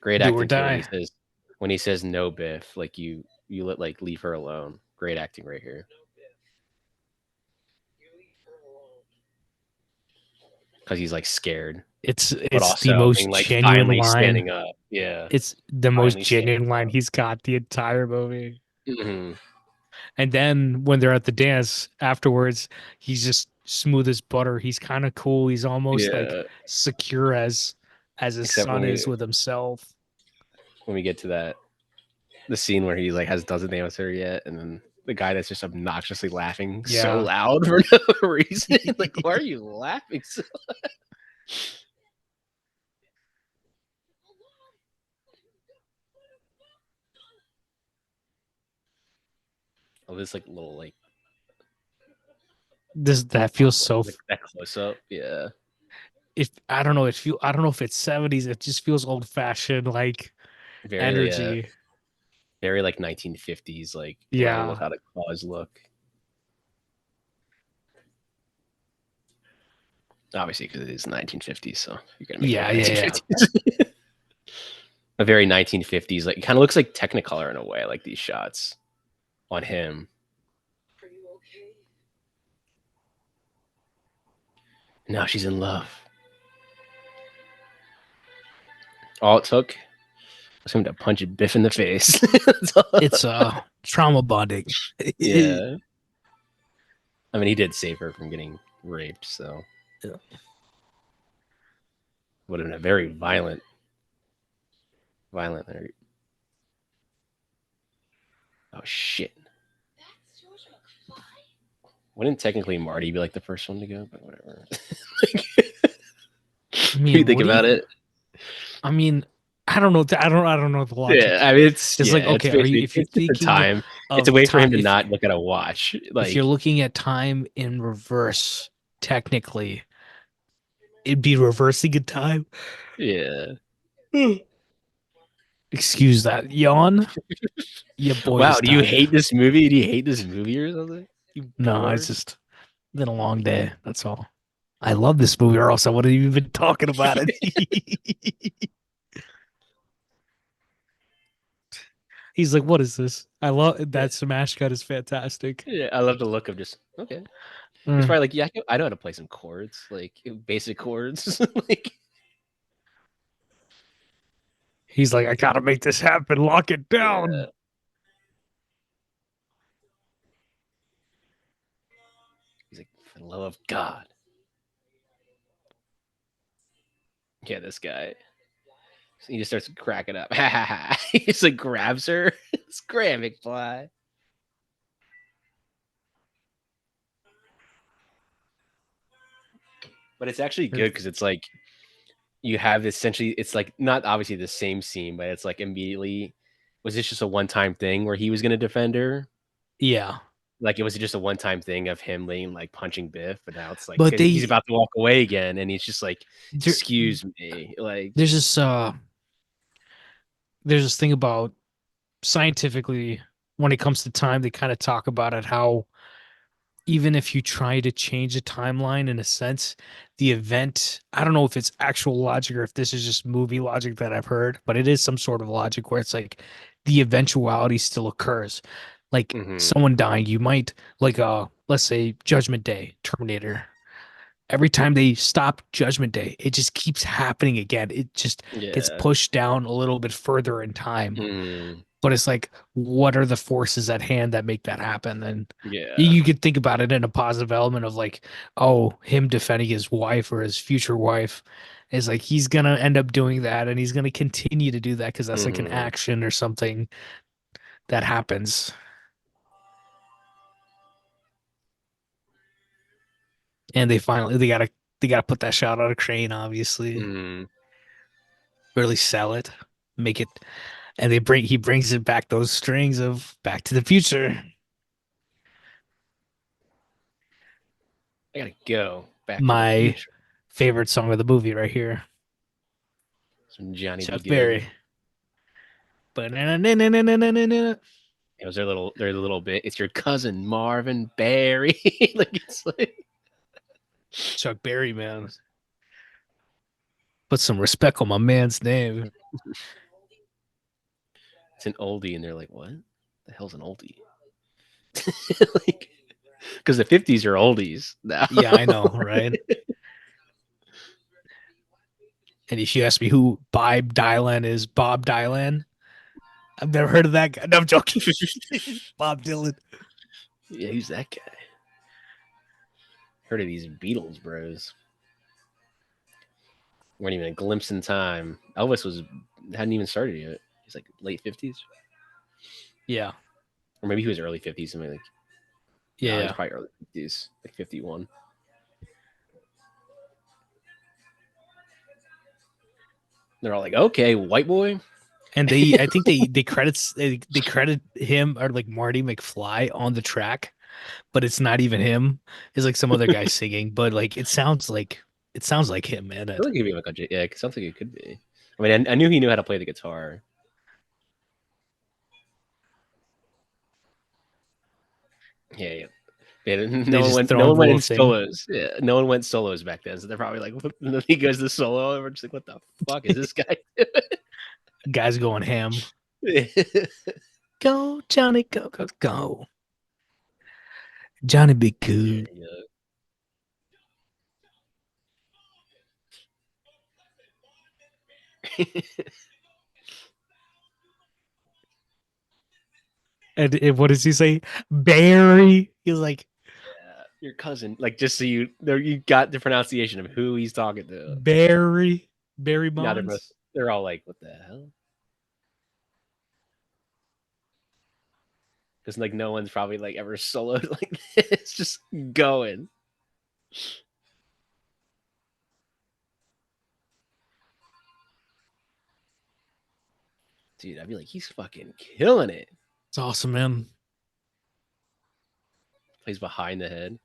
Great Do or acting too die. when he says no, Biff, like you let like leave her alone. Great acting right here. Because he's like scared, but It's the also most being like genuine finally line. standing up. Yeah. It's the most Finally standing genuine line up. he's got the entire movie. Hmm. And then when they're at the dance afterwards, he's just smooth as butter. He's kind of cool. He's almost like Yeah. secure as his Except son is with himself. when we get to the scene where he like doesn't dance her yet, and then the guy that's just obnoxiously laughing so Yeah. loud for no reason. Like, why are you laughing so? Oh, this like little like That feels so like that close up. Yeah, if I don't know, I don't know if it's 70s, it just feels old fashioned like very energy. very like 1950s, like whatever look Yeah. how the claws look. Obviously, because it is 1950s, so you're gonna make it look Yeah, yeah, yeah. 1950s. A very 1950s, like it kind of looks like Technicolor in a way, like these shots on him. No, she's in love. All it took was him to punch Biff in the face. It's trauma bonding. Yeah. I mean, he did save her from getting raped, so Yeah. would have been a very violent. Oh shit! Wouldn't technically Marty be like the first one to go? But whatever. Like, I if you mean, think what do about you? it, I mean, I don't know. I don't know the yeah. logic. I mean, It's like, it's okay, are you basically if you're it's just the thinking time. It's a of way for time, him to not look at a watch. if you're Like, looking at time in reverse, technically, it'd be reversing in time. yeah. Excuse that yawn. Your boy Wow. is Do you tired. hate this movie? Do you hate this movie or something? You No, it's bored? just been a long day. That's all. I love this movie, or else I wouldn't even been talking about it. He's like, "What is this?" I love Yeah. that smash cut is fantastic. Yeah. I love the look of just okay. He's Mm. probably like, yeah, I know how to play some chords, like basic chords. Like, He's like, "I gotta make this happen. Lock it yeah. down." He's like, for the love of God. Yeah, this guy. He just starts cracking up. He just like grabs her. It's Graham McFly. But it's actually good because it's like you have essentially, it's like not obviously the same scene, but it's like immediately, was this just a one time thing where he was going to defend her? Yeah, Like it was just a one time thing of him laying like punching Biff, but now it's like but he's about to walk away again, and he's just like, there, "Excuse me," like, there's this there's this thing about scientifically when it comes to time, they kind of talk about it how even if you try to change a timeline in a sense, the event, I don't know if it's actual logic or if this is just movie logic that I've heard, but it is some sort of logic where it's like the eventuality still occurs. Like mm-hmm. someone dying, you might like let's say Judgment Day, Terminator. Every time they stop Judgment Day, it just keeps happening again. It just gets Yeah, pushed down a little bit further in time. mm, But it's like, what are the forces at hand that make that happen? And yeah, you could think about it in a positive element of like, oh, him defending his wife or his future wife is like he's gonna end up doing that and he's gonna continue to do that because that's like an mm-hmm. action or something that happens. And they gotta put that shot on a crane, obviously, Mm. really sell it, make it, and he brings it back those strings of Back to the Future. I gotta go. Back to the My Future. favorite song of the movie right here. Some Johnny Be Chuck Good. Berry. Ba-na-na-na-na-na-na-na-na. It was their little bit. It's your cousin Marvin Berry. Like it's like Chuck Berry, man. Put some respect on my man's name. it's an oldie, and they're like, "What the hell's an oldie?" Like, because the '50s are oldies now. Yeah, I know, right? And if you ask me who Bob Dylan is, Bob Dylan, I've never heard of that guy. No, I'm joking. Bob Dylan. Yeah, who's that guy? Heard of these Beatles bros? Weren't even a glimpse in time. Elvis was hadn't even started yet. He's like late '50s, Yeah, or maybe he was early '50s. Something like yeah, no, he's yeah. probably early '50s, like '51. They're all like, "Okay, white boy." And I think they credit him or like Marty McFly on the track, but it's not even him. It's like some other guy singing, but like it sounds like him, man. I feel like it could be like a, yeah, it sounds like it could be. I mean, I knew he knew how to play the guitar. Yeah, yeah. Yeah, They just throw no in one the went little in thing. solos. Yeah, no one went solos back then. So they're probably like, what? And then he goes to solo, and we're just like, what the fuck is this guy Guys going ham. doing? Go, Johnny, go, go, go. Johnny be Yeah, good. yeah. And what does he say? Barry. He's like Your cousin, like just so you there, you got the pronunciation of who he's talking to. Barry Now they're both Bonds. they're all like, what the hell? Because like no one's probably like ever soloed like this, just going. Dude, I'd be like, he's fucking killing it. It's awesome, man. Plays behind the head.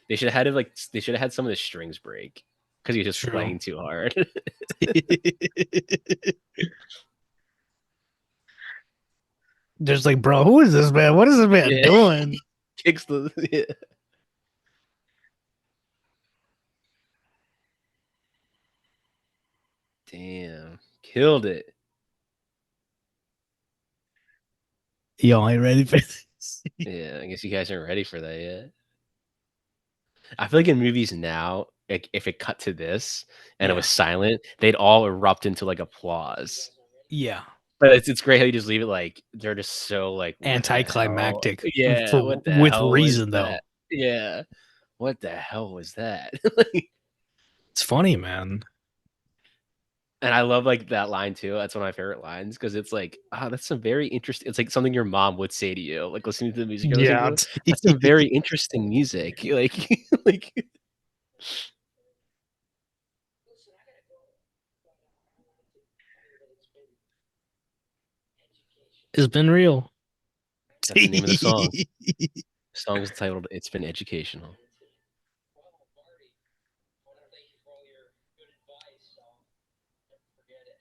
They should have had like they should have had some of the strings break because he was just True. playing too hard. Just like, bro, who is this man? What is this man Yeah. doing? Kicks the yeah. Damn, killed it. Yo, I ain't ready for this. Yeah, I guess you guys aren't ready for that yet. I feel like in movies now, like if it cut to this and it Yeah. was silent, they'd all erupt into like applause. Yeah. But it's great how you just leave it like they're just so like, what the hell? Anticlimactic Yeah, for what the with hell was reason though. that? Yeah, what the hell was that? It's funny, man. And I love like that line too. That's one of my favorite lines because it's like, oh, that's some very interesting. It's like something your mom would say to you, like listening to the music you're listening Yeah. to. That's some very interesting music. Like, like It's been real. that's the name of the song. The song is titled "It's Been Educational."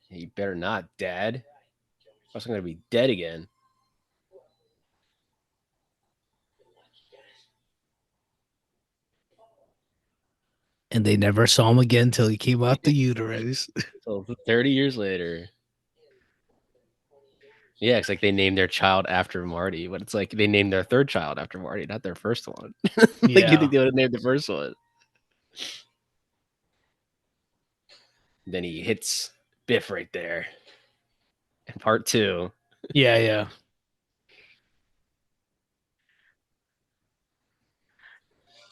You better not, Dad. Or else I'm gonna be dead again. And they never saw him again till he came out the uterus. So 30 years later. Yeah, it's like they named their child after Marty, but it's like they named their third child after Marty, not their first one. Like you Yeah. think they would have named the first one. Then he hits Biff right there. In part two. Yeah, yeah.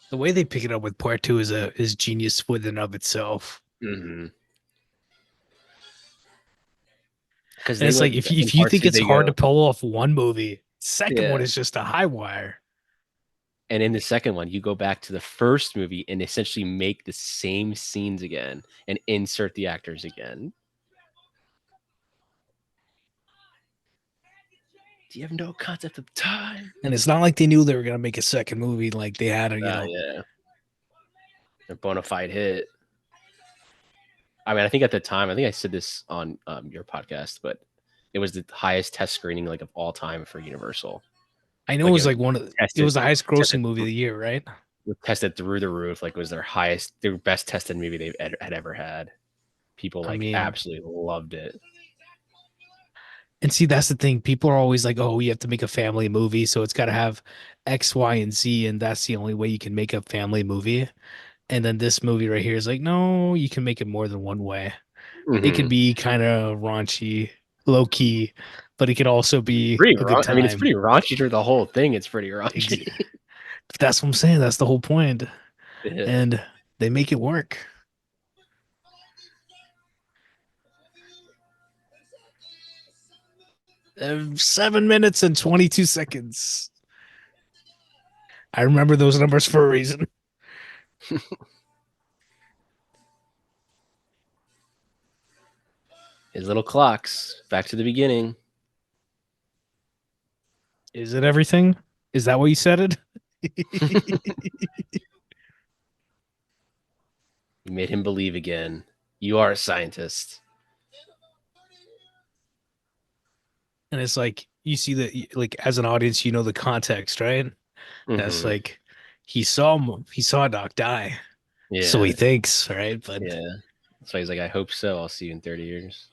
The way they pick it up with part two is genius within of itself. Mm-hmm. Because And they it's like like in if you part think two it's they hard to go, pull off one movie, second one yeah. is just a high wire. And in the second one, you go back to the first movie and essentially make the same scenes again and insert the actors again. Do you have no concept of time? And it's not like they knew they were gonna make a second movie. Like they had a, Yeah, a bona fide hit. I mean, I think at the time, I think I said this on your podcast, but it was the highest test screening like of all time for Universal. I know it Like was like it was the highest grossing movie of the year, right? tested through the roof. Like it was their best tested movie they've had ever had. People I like mean, absolutely loved it. and see, that's the thing. People are always like, "Oh, you have to make a family movie, so it's got to have X, Y, and Z, and that's the only way you can make a family movie." And then this movie right here is like, "No, you can make it more than one way. It could Mm-hmm. be kind of raunchy, low key, but it could also be Pretty a good I mean, it's time." pretty raunchy through the whole thing. It's pretty raunchy. That's what I'm saying. That's the whole point, Yeah. and they make it work. 7 minutes and 22 seconds. I remember those numbers for a reason. His little clocks. Back to the beginning. Is it everything? Is that what you said it? You made him believe again. You are a scientist. And it's like you see that, like as an audience, you know the context, right? That's Mm-hmm. like he saw Doc die, so he Yeah. thinks, right? But Yeah. That's why he's like, I hope so. I'll see you in 30 years.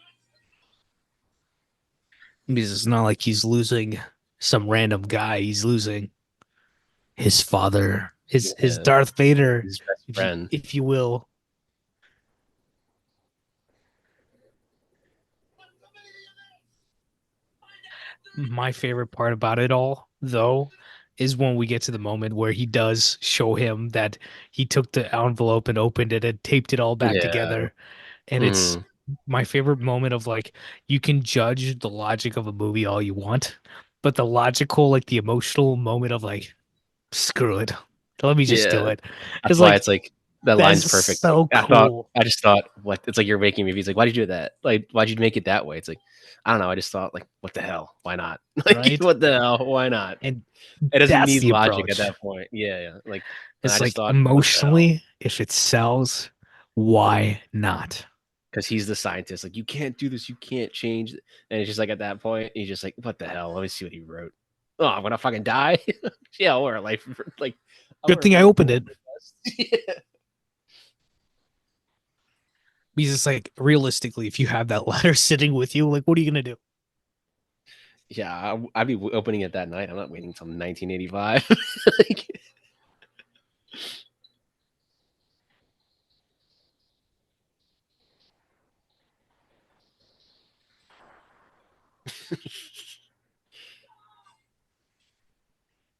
because it's not like he's losing some random guy. He's losing his father, his Yeah. Darth Vader, His best friend. if you will. My favorite part about it all, though, is when we get to the moment where he does show him that he took the envelope and opened it and taped it all back Yeah. together. And it's Mm. my favorite moment of like, you can judge the logic of a movie all you want, but the logical, like the emotional moment of like, screw it. Let me just Yeah. do it. That's It's why like, it's like that line's that's perfect. Like so I thought, cool, I just thought, what? It's like you're making movies. Like, why did you do that? Like, why'd you make it that way? It's like, I don't know. I just thought, like, what the hell? Why not? Like, right? what the hell? Why not? And It doesn't that's need the logic at approach. that point. Yeah, yeah. Like, and I It's just like thought, what the hell? emotionally, if it sells, why not? Because he's the scientist. Like, you can't do this. You can't change. And it's just like at that point, he's just like, what the hell? Let me see what he wrote. Oh, I'm gonna fucking die. Yeah, I'll wear a life. Like, I'll Good wear a thing I life opened it. bulletproof vest. Yeah. Because it's like realistically, if you have that letter sitting with you, like what are you gonna do? Yeah, I'd be opening it that night. I'm not waiting until 1985. Like,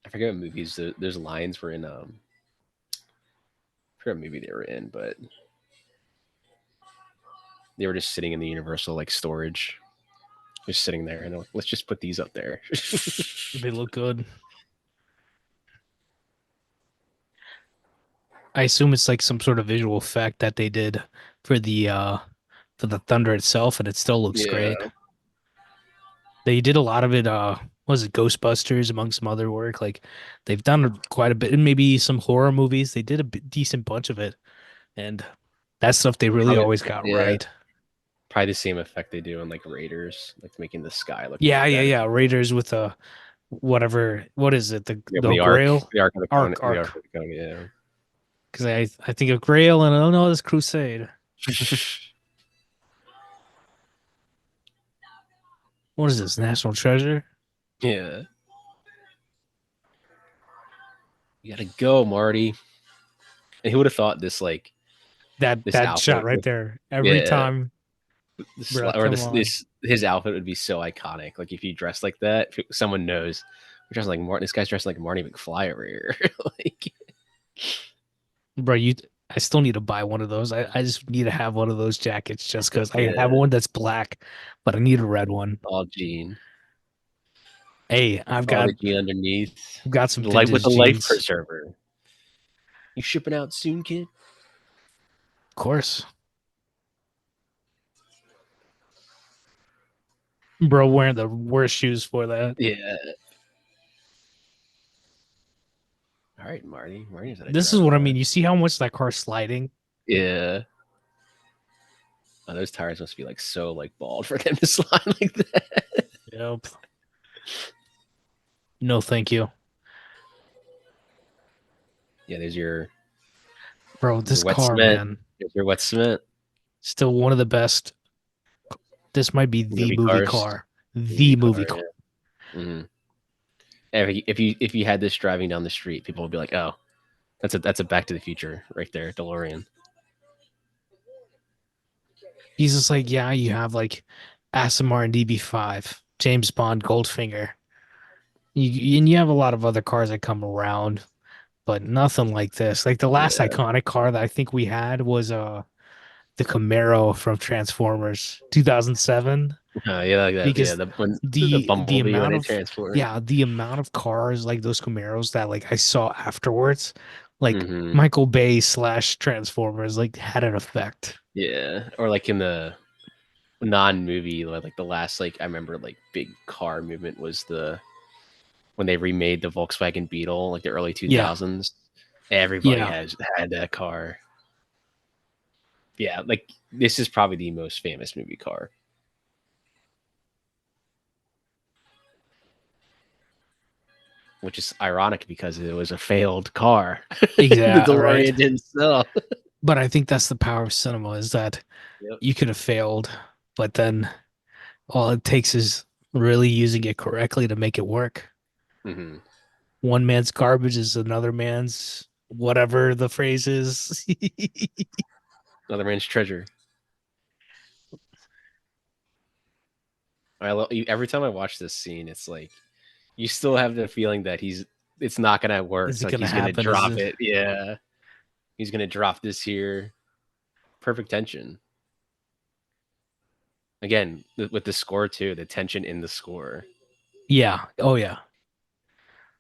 I forget what movies. There's lines were in. I forget what movie they were in, but they were just sitting in the Universal like storage, just sitting there, and they're like, let's just put these up there. They look good. I assume it's like some sort of visual effect that they did for the thunder itself, and it still looks great. Yeah, They did a lot of it, was it Ghostbusters among some other work? Like they've done quite a bit, and maybe some horror movies. They did a decent bunch of it, and that stuff they really probably. always got Yeah, right. probably the same effect they do in like Raiders, like making the sky look Yeah, way yeah, better. yeah. Raiders with whatever, what is it? The Yeah, when the Grail? the Ark of the Covenant, the Ark Arc. of the Covenant. Because I think of Grail and I don't know this Crusade. Yeah. What is this? National Treasure? Yeah, you gotta go, Marty. And who would have thought this like this That shot outfit right with there. Every yeah time, this bro, or come on. this his outfit would be so iconic. Like if you dress like that, someone knows we're dressing like Martin. This guy's dressed like Marty McFly over here. Like Bro, I still need to buy one of those. I just need to have one of those jackets just because I have yeah, one that's black, but I need a red one. all jean, Hey, all the jean underneath, I've got some the light with vintage the life jeans. preserver. You shipping out soon, kid? Of course. Bro, wearing the worst shoes for that. Yeah. All right, Marty. Marty's at a This is what I drive-by. mean. You see how much that car's sliding? Yeah. Oh, those tires must be like so like bald for them to slide like that. Yep. No, thank you. Yeah, Bro, there's this your wet car, cement. man, There's your wet cement. still one of the best. This might be the Movie movie cars. car. The Movie movie car, car. yeah. Hmm. If you had this driving down the street, people would be like, "Oh, that's a Back to the Future right there, DeLorean." He's just like, yeah, you have like Aston Martin DB5, James Bond, Goldfinger. And you have a lot of other cars that come around, but nothing like this. Like the last Yeah, iconic car that I think we had was the Camaro from Transformers 2007. yeah, like that. Yeah, Because the the Bumblebee when amount they of transport. yeah, the amount of cars like those Camaros that like I saw afterwards, like Hmm. Michael Bay slash Transformers like had an effect. Yeah, or like in the non-movie, like the last like I remember like big car movement was the when they remade the Volkswagen Beetle, like the early Yeah, 2000s. Everybody yeah, has had that car. Yeah, like this is probably the most famous movie car, which is ironic because it was a failed car. The exactly right. DeLorean didn't sell. But I think that's the power of cinema is that Yep. you could have failed, but then all it takes is really using it correctly to make it work. Hmm. One man's garbage is another man's whatever the phrase is. Another man's treasure. Every time I watch this scene, it's like you still have the feeling that it's not gonna work. Is It's it like gonna he's gonna happen? Is drop it? it. Yeah, he's gonna drop this here. Perfect tension. Again, with the score too, the tension in the score. Yeah. Oh yeah.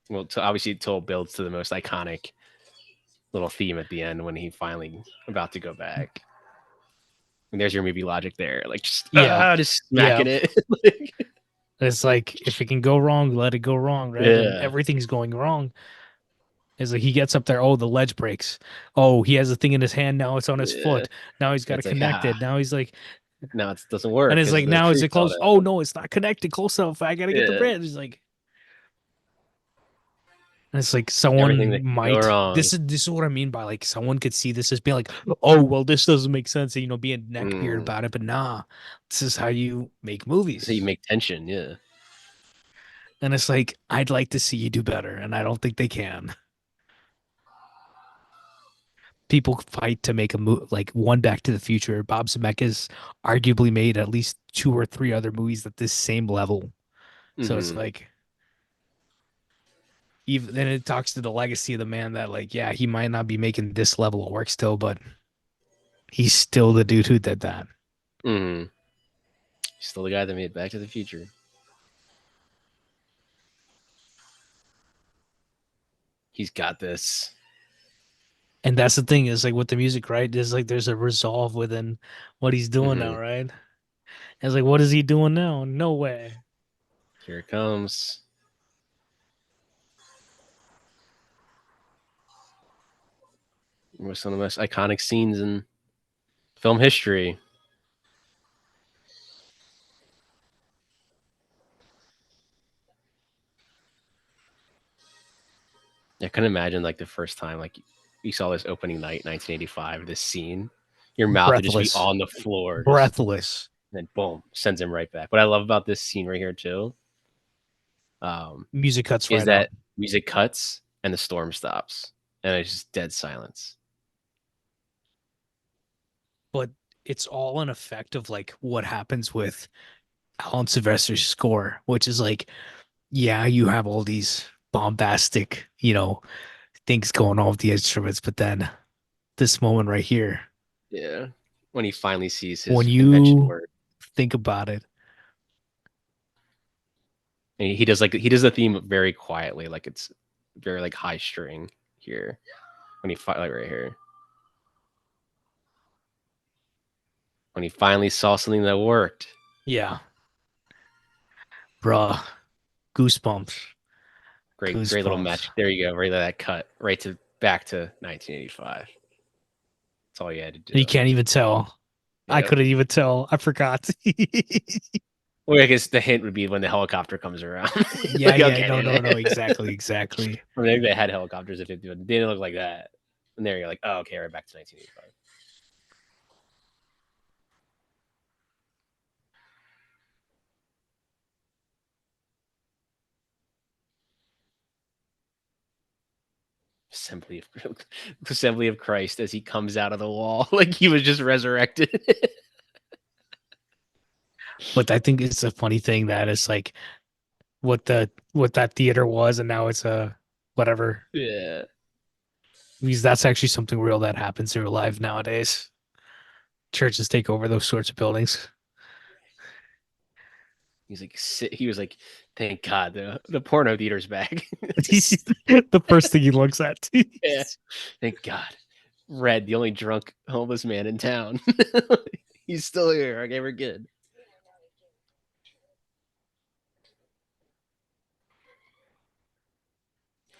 Well, obviously, Toll builds to the most iconic little theme at the end when he finally about to go back. And there's your movie logic there, like Yep. just smacking Yep. it. It's like if it can go wrong, let it go wrong, right? And Yeah, everything's going wrong. It's like he gets up there, oh, the ledge breaks. Oh, he has a thing in his hand, now it's on his yeah. foot. Now he's got to It's like connect it. Now he's like, now it doesn't and work it's because like, the now is tree it fell close? Oh down. no, it's not connected close enough. I gotta get the Yeah, bridge. It's like, and it's like everything someone that can go might. wrong. This is what I mean by like someone could see this as being like, oh well, this doesn't make sense, and, being neckbeard Mm. about it. But nah, this is how you make So you movies. make tension. Yeah, And it's like, I'd like to see you do better, and I don't think they can. People fight to make a move like one Back to the Future. Bob Zemeckis arguably made at least two or three other movies at this same level. So it's hmm like, even then it talks to the legacy of the man that like, yeah, he might not be making this level of work still, but he's still the dude who did that. hmm Still the guy that made Back to the Future. He's got this. And that's the thing is like with the music, right? There's like there's a resolve within what he's doing hmm now, right? It's like, what is he doing now? No way. Here it comes. With some of the most iconic scenes in film history. I couldn't imagine like the first time like you saw this opening night, 1985, this scene, your mouth would just be Breathless. on the floor, just Breathless. and then boom, sends him right back. What I love about this scene right here too, um, Music cuts is right out. that music cuts and the storm stops, and it's just dead silence. But it's all an effect of like what happens with Alan Silvester's score, which is like, yeah, you have all these bombastic, things going on with the instruments, but then this moment right here, Yeah, when he finally sees when his invention you work, think about it, and he does the theme very quietly, like it's very like high string here when like right here when he finally saw something that worked. yeah, bruh, goosebumps, Great little goosebumps. match. There you go. Right to that cut. Right to back to 1985. That's all you had to You do. can't even tell. I Yep. couldn't even tell. I forgot. Well, I guess the hint would be when the helicopter comes around. Yeah, Like, yeah, okay, no, exactly, exactly. or maybe they had helicopters if it didn't look like that. And there you're like, oh, okay, right back to 1985. Assembly of Assembly of Christ as he comes out of the wall, like he was just resurrected. But I think it's a funny thing that it's like what that theater was, and now it's a whatever. Yeah. Because that's actually something real that happens in real life nowadays. Churches take over those sorts of buildings. He was like, thank God the porno theater's back. The first thing he looks at. Yeah. Thank God. Red, the only drunk homeless man in town. He's still here. Okay, we're good.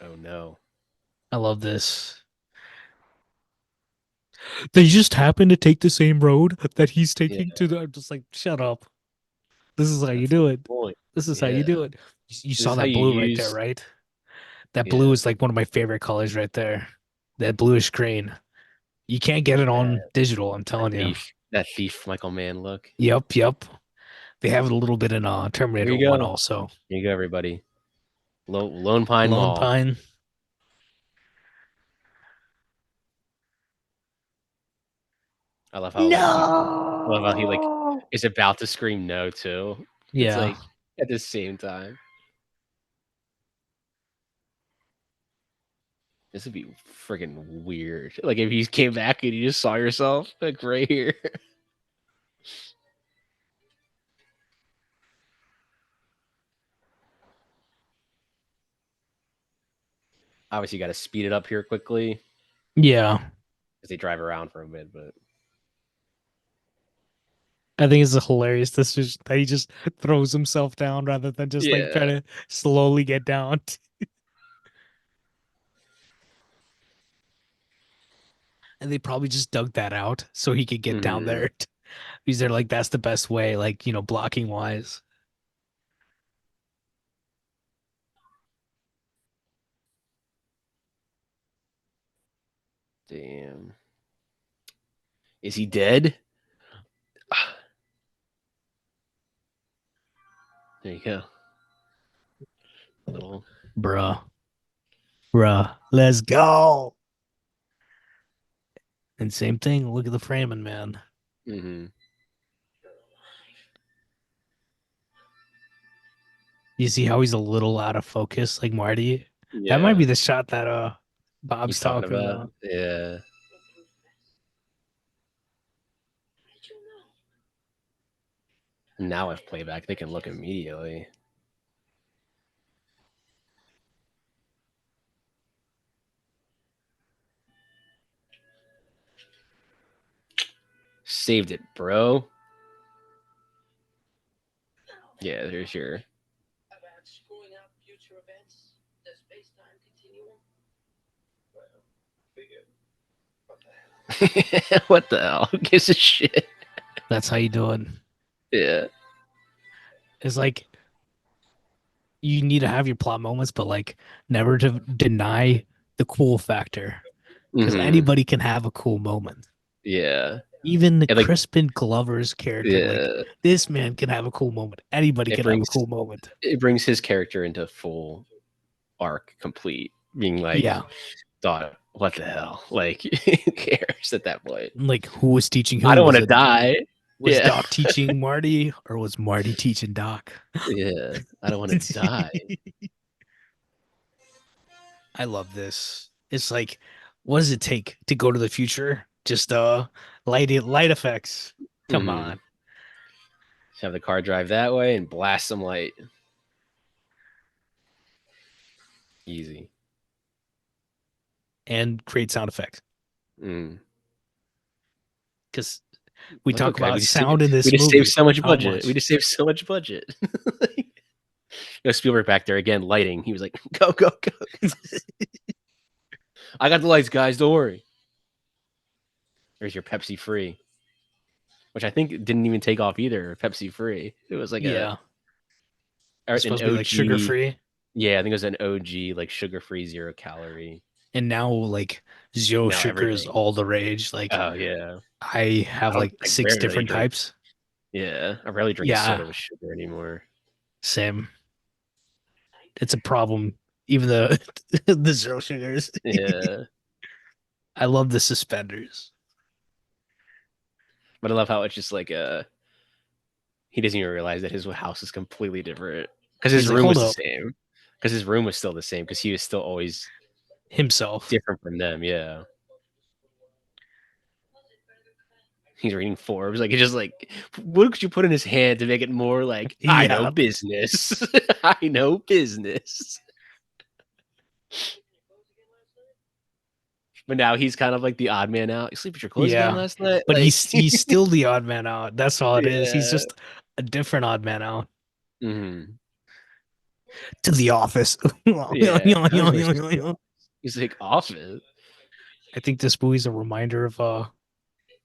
Oh no. I love this. They just happen to take the same road that he's Yeah, taking to the. I'm just like, shut up. This is how you that's the do it. point. This is how you Yeah. do it. You This saw is how that you blue right there, use right? That blue yeah. is like one of my favorite colors right there. That bluish green. You can't get it That, on digital, I'm that telling you. thief. That thief Michael Mann look. Yep. They have it a little bit in Here Terminator you 1 go. also. Here you go, everybody. Lone Pine Lone Mall. Pine. I love how like he I love how he like No. is about to scream no too. It's Yeah. like at the same time. This would be freaking weird. Like if you came back and you just saw yourself like right here. Obviously, you got to speed it up here quickly Yeah. because they drive around for a bit. But I think it's hilarious. This is that he just throws himself down rather than just like try yeah, to slowly get down. And they probably just dug that out so he could get down hmm there. Because they're like, that's the best way, like, blocking wise. damn. Is he dead? There you go. A little. Bruh. Bruh. Let's go. And same thing. Look at the framing, man. hmm You see how he's a little out of focus, like Marty? That might be Yeah, the shot that he's Bob's talking talking about. about. Yeah. Now if playback, they can look immediately. Saved it, bro. Yeah, there's your. What the hell? Who gives a shit? That's how you do it. Yeah. It's like you need to have your plot moments, but like never to deny the cool factor. Because hmm anybody can have a cool moment. Yeah. Even the And like, Crispin Glover's character, like yeah, this man can have a cool moment. Anybody it can have a brings cool moment. it brings his character into full arc complete, being like, Yeah. thought, what the hell? Like, who cares at that point? Like who was teaching I who? don't want to die. Was Yeah. Doc teaching Marty or was Marty teaching Doc? Yeah. I don't want to die. I love this. It's like, what does it take to go to the future? Just light effects. Come hmm on. Have the car drive that way and blast some light. Easy. And create sound effects. Mm. Because we Like, talk okay, about sound in we this just saved movie. so much How budget. We much? just saved so much budget. Spielberg back there again, lighting. He was like, "Go, go, go! I got the lights, guys. Don't worry." There's your Pepsi free, which I think didn't even take off either. Pepsi free. It was like Yeah. It's an supposed to be like sugar OG. free. Yeah, I think it was an OG like sugar free 0 calorie. And now like zero Now sugar is everything. all the rage. Like Oh yeah, I have I don't. like I six rarely different drink. types. Yeah, I rarely drink a Yeah, soda with sugar anymore. same. It's a problem. Even the the zero sugars. Yeah, I love the suspenders. but I love how it's just like he doesn't even realize that his house is completely different because his He's like, room hold was the up, same. Because his room was still the same because he was still always himself. different from them. Yeah, he's reading Forbes. Like, it's just like, what could you put in his hand to make it more like, I know Yeah, business. I know business. But now he's kind of like the odd man out. You sleep with your clothes again yeah. last night? But Like, he's still the odd man out. That's all it is. He's yeah. just a different odd man out. hmm To the office. Yeah. How is my I he's like, office? think this movie's a reminder of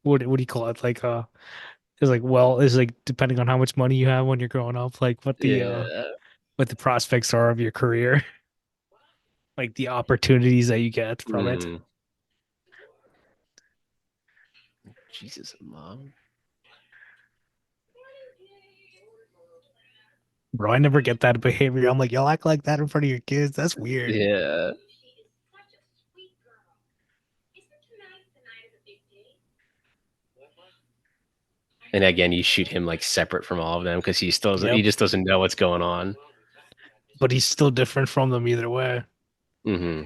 what do you call it? Like it's like, well, it's like depending on how much money you have when you're growing up, like Yeah. what the prospects are of your career, like the opportunities that you get from it. hmm Jesus, mom. Bro, I never get that behavior. I'm like, y'all act like that in front of your kids. That's weird. Yeah. And again, you shoot him like separate from all of them because he Yep. just doesn't know what's going on. But he's still different from them either way. Mm-hmm.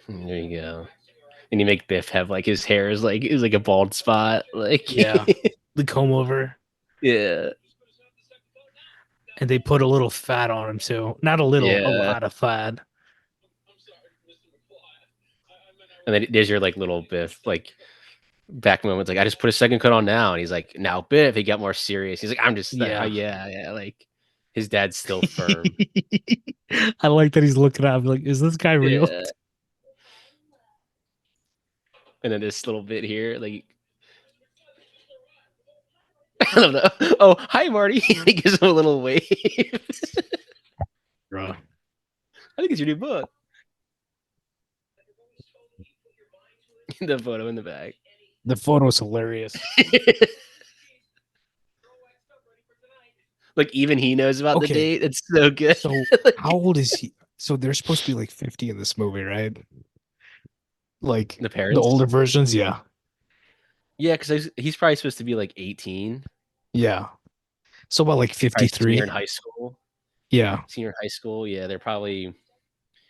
There you go. And you make Biff have like his hair is like a bald spot. Like Yeah. The comb over. yeah. And they put a little fat on him too. Not a little, a Yeah. lot of fat. And then there's your like little Biff like back moments like I just put a second coat on now, and he's like now Biff. He got more serious. He's like I'm just Yeah. yeah. Like his dad's still firm. I like that he's looking at him like, is this guy real? Yeah. And then this little bit here, like I don't know. Oh, hi Marty. He gives him a little wave. Bro. I think it's your new book. The photo in the back. The photo's hilarious. Like even he knows about the date. It's so good. So how old is he? So they're supposed to be like 50 in this movie, right? Like the parents, the older versions, yeah. Yeah, because he's probably supposed to be like 18. Yeah. So about like 53. Senior in high school. Yeah. Senior in high school. Yeah, they're probably,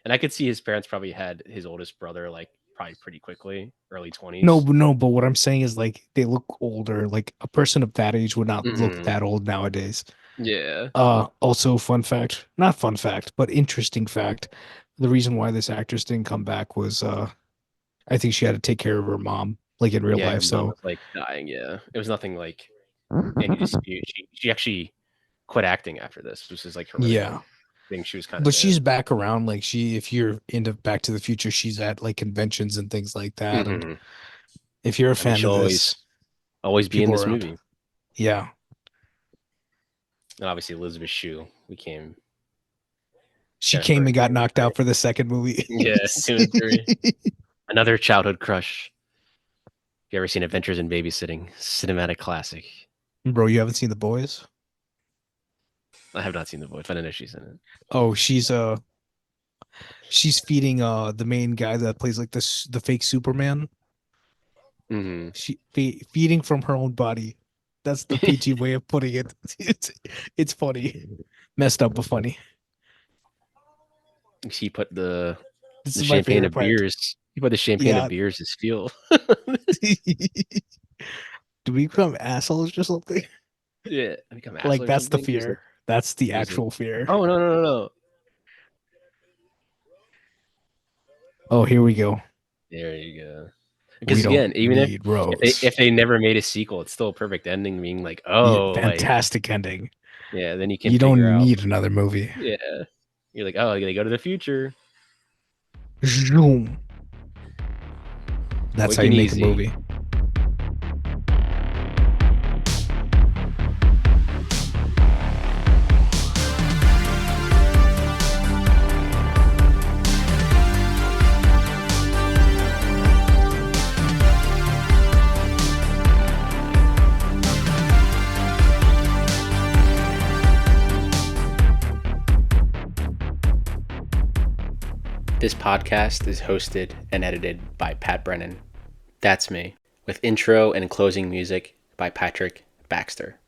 and I could see his parents probably had his oldest brother like probably pretty quickly, early 20s. No, but what I'm saying is like they look older. Like a person of that age would not look that old nowadays. Yeah. Also fun fact, not fun fact, but interesting fact. The reason why this actress didn't come back was I think she had to take care of her mom, like in real life. Her mom So was like dying. Yeah. It was nothing like any dispute. She actually quit acting after this, which is like her thing. She was kind of but she's back around. Like if you're into Back to the Future, she's at like conventions and things like that. And if you're a fan of this, always be in this movie. Yeah. And obviously Elizabeth Shue she came and got knocked out for the second movie. Yeah, 2 and 3. Another childhood crush. Have you ever seen Adventures in Babysitting? Cinematic classic. Bro, you haven't seen The Boys? I have not seen The Boys, but I know she's in it. Oh, she's feeding the main guy that plays like the fake Superman. Mm-hmm. She feeding from her own body. That's the PG way of putting it. It's funny, messed up but funny. She put the This is champagne of beers. You put the champagne of beers as fuel. Do we become assholes or something? Yeah, become assholes. Like that's the fear. That's the actual fear. Oh no. Oh, here we go. There you go. Because again, even if they never made a sequel, it's still a perfect ending. Being like, fantastic ending. Yeah, then you don't need another movie. Yeah, you're like, oh, they go to the future. Zoom. That's how you make a movie. This podcast is hosted and edited by Pat Brennan. That's me, with intro and closing music by Patrick Baxter.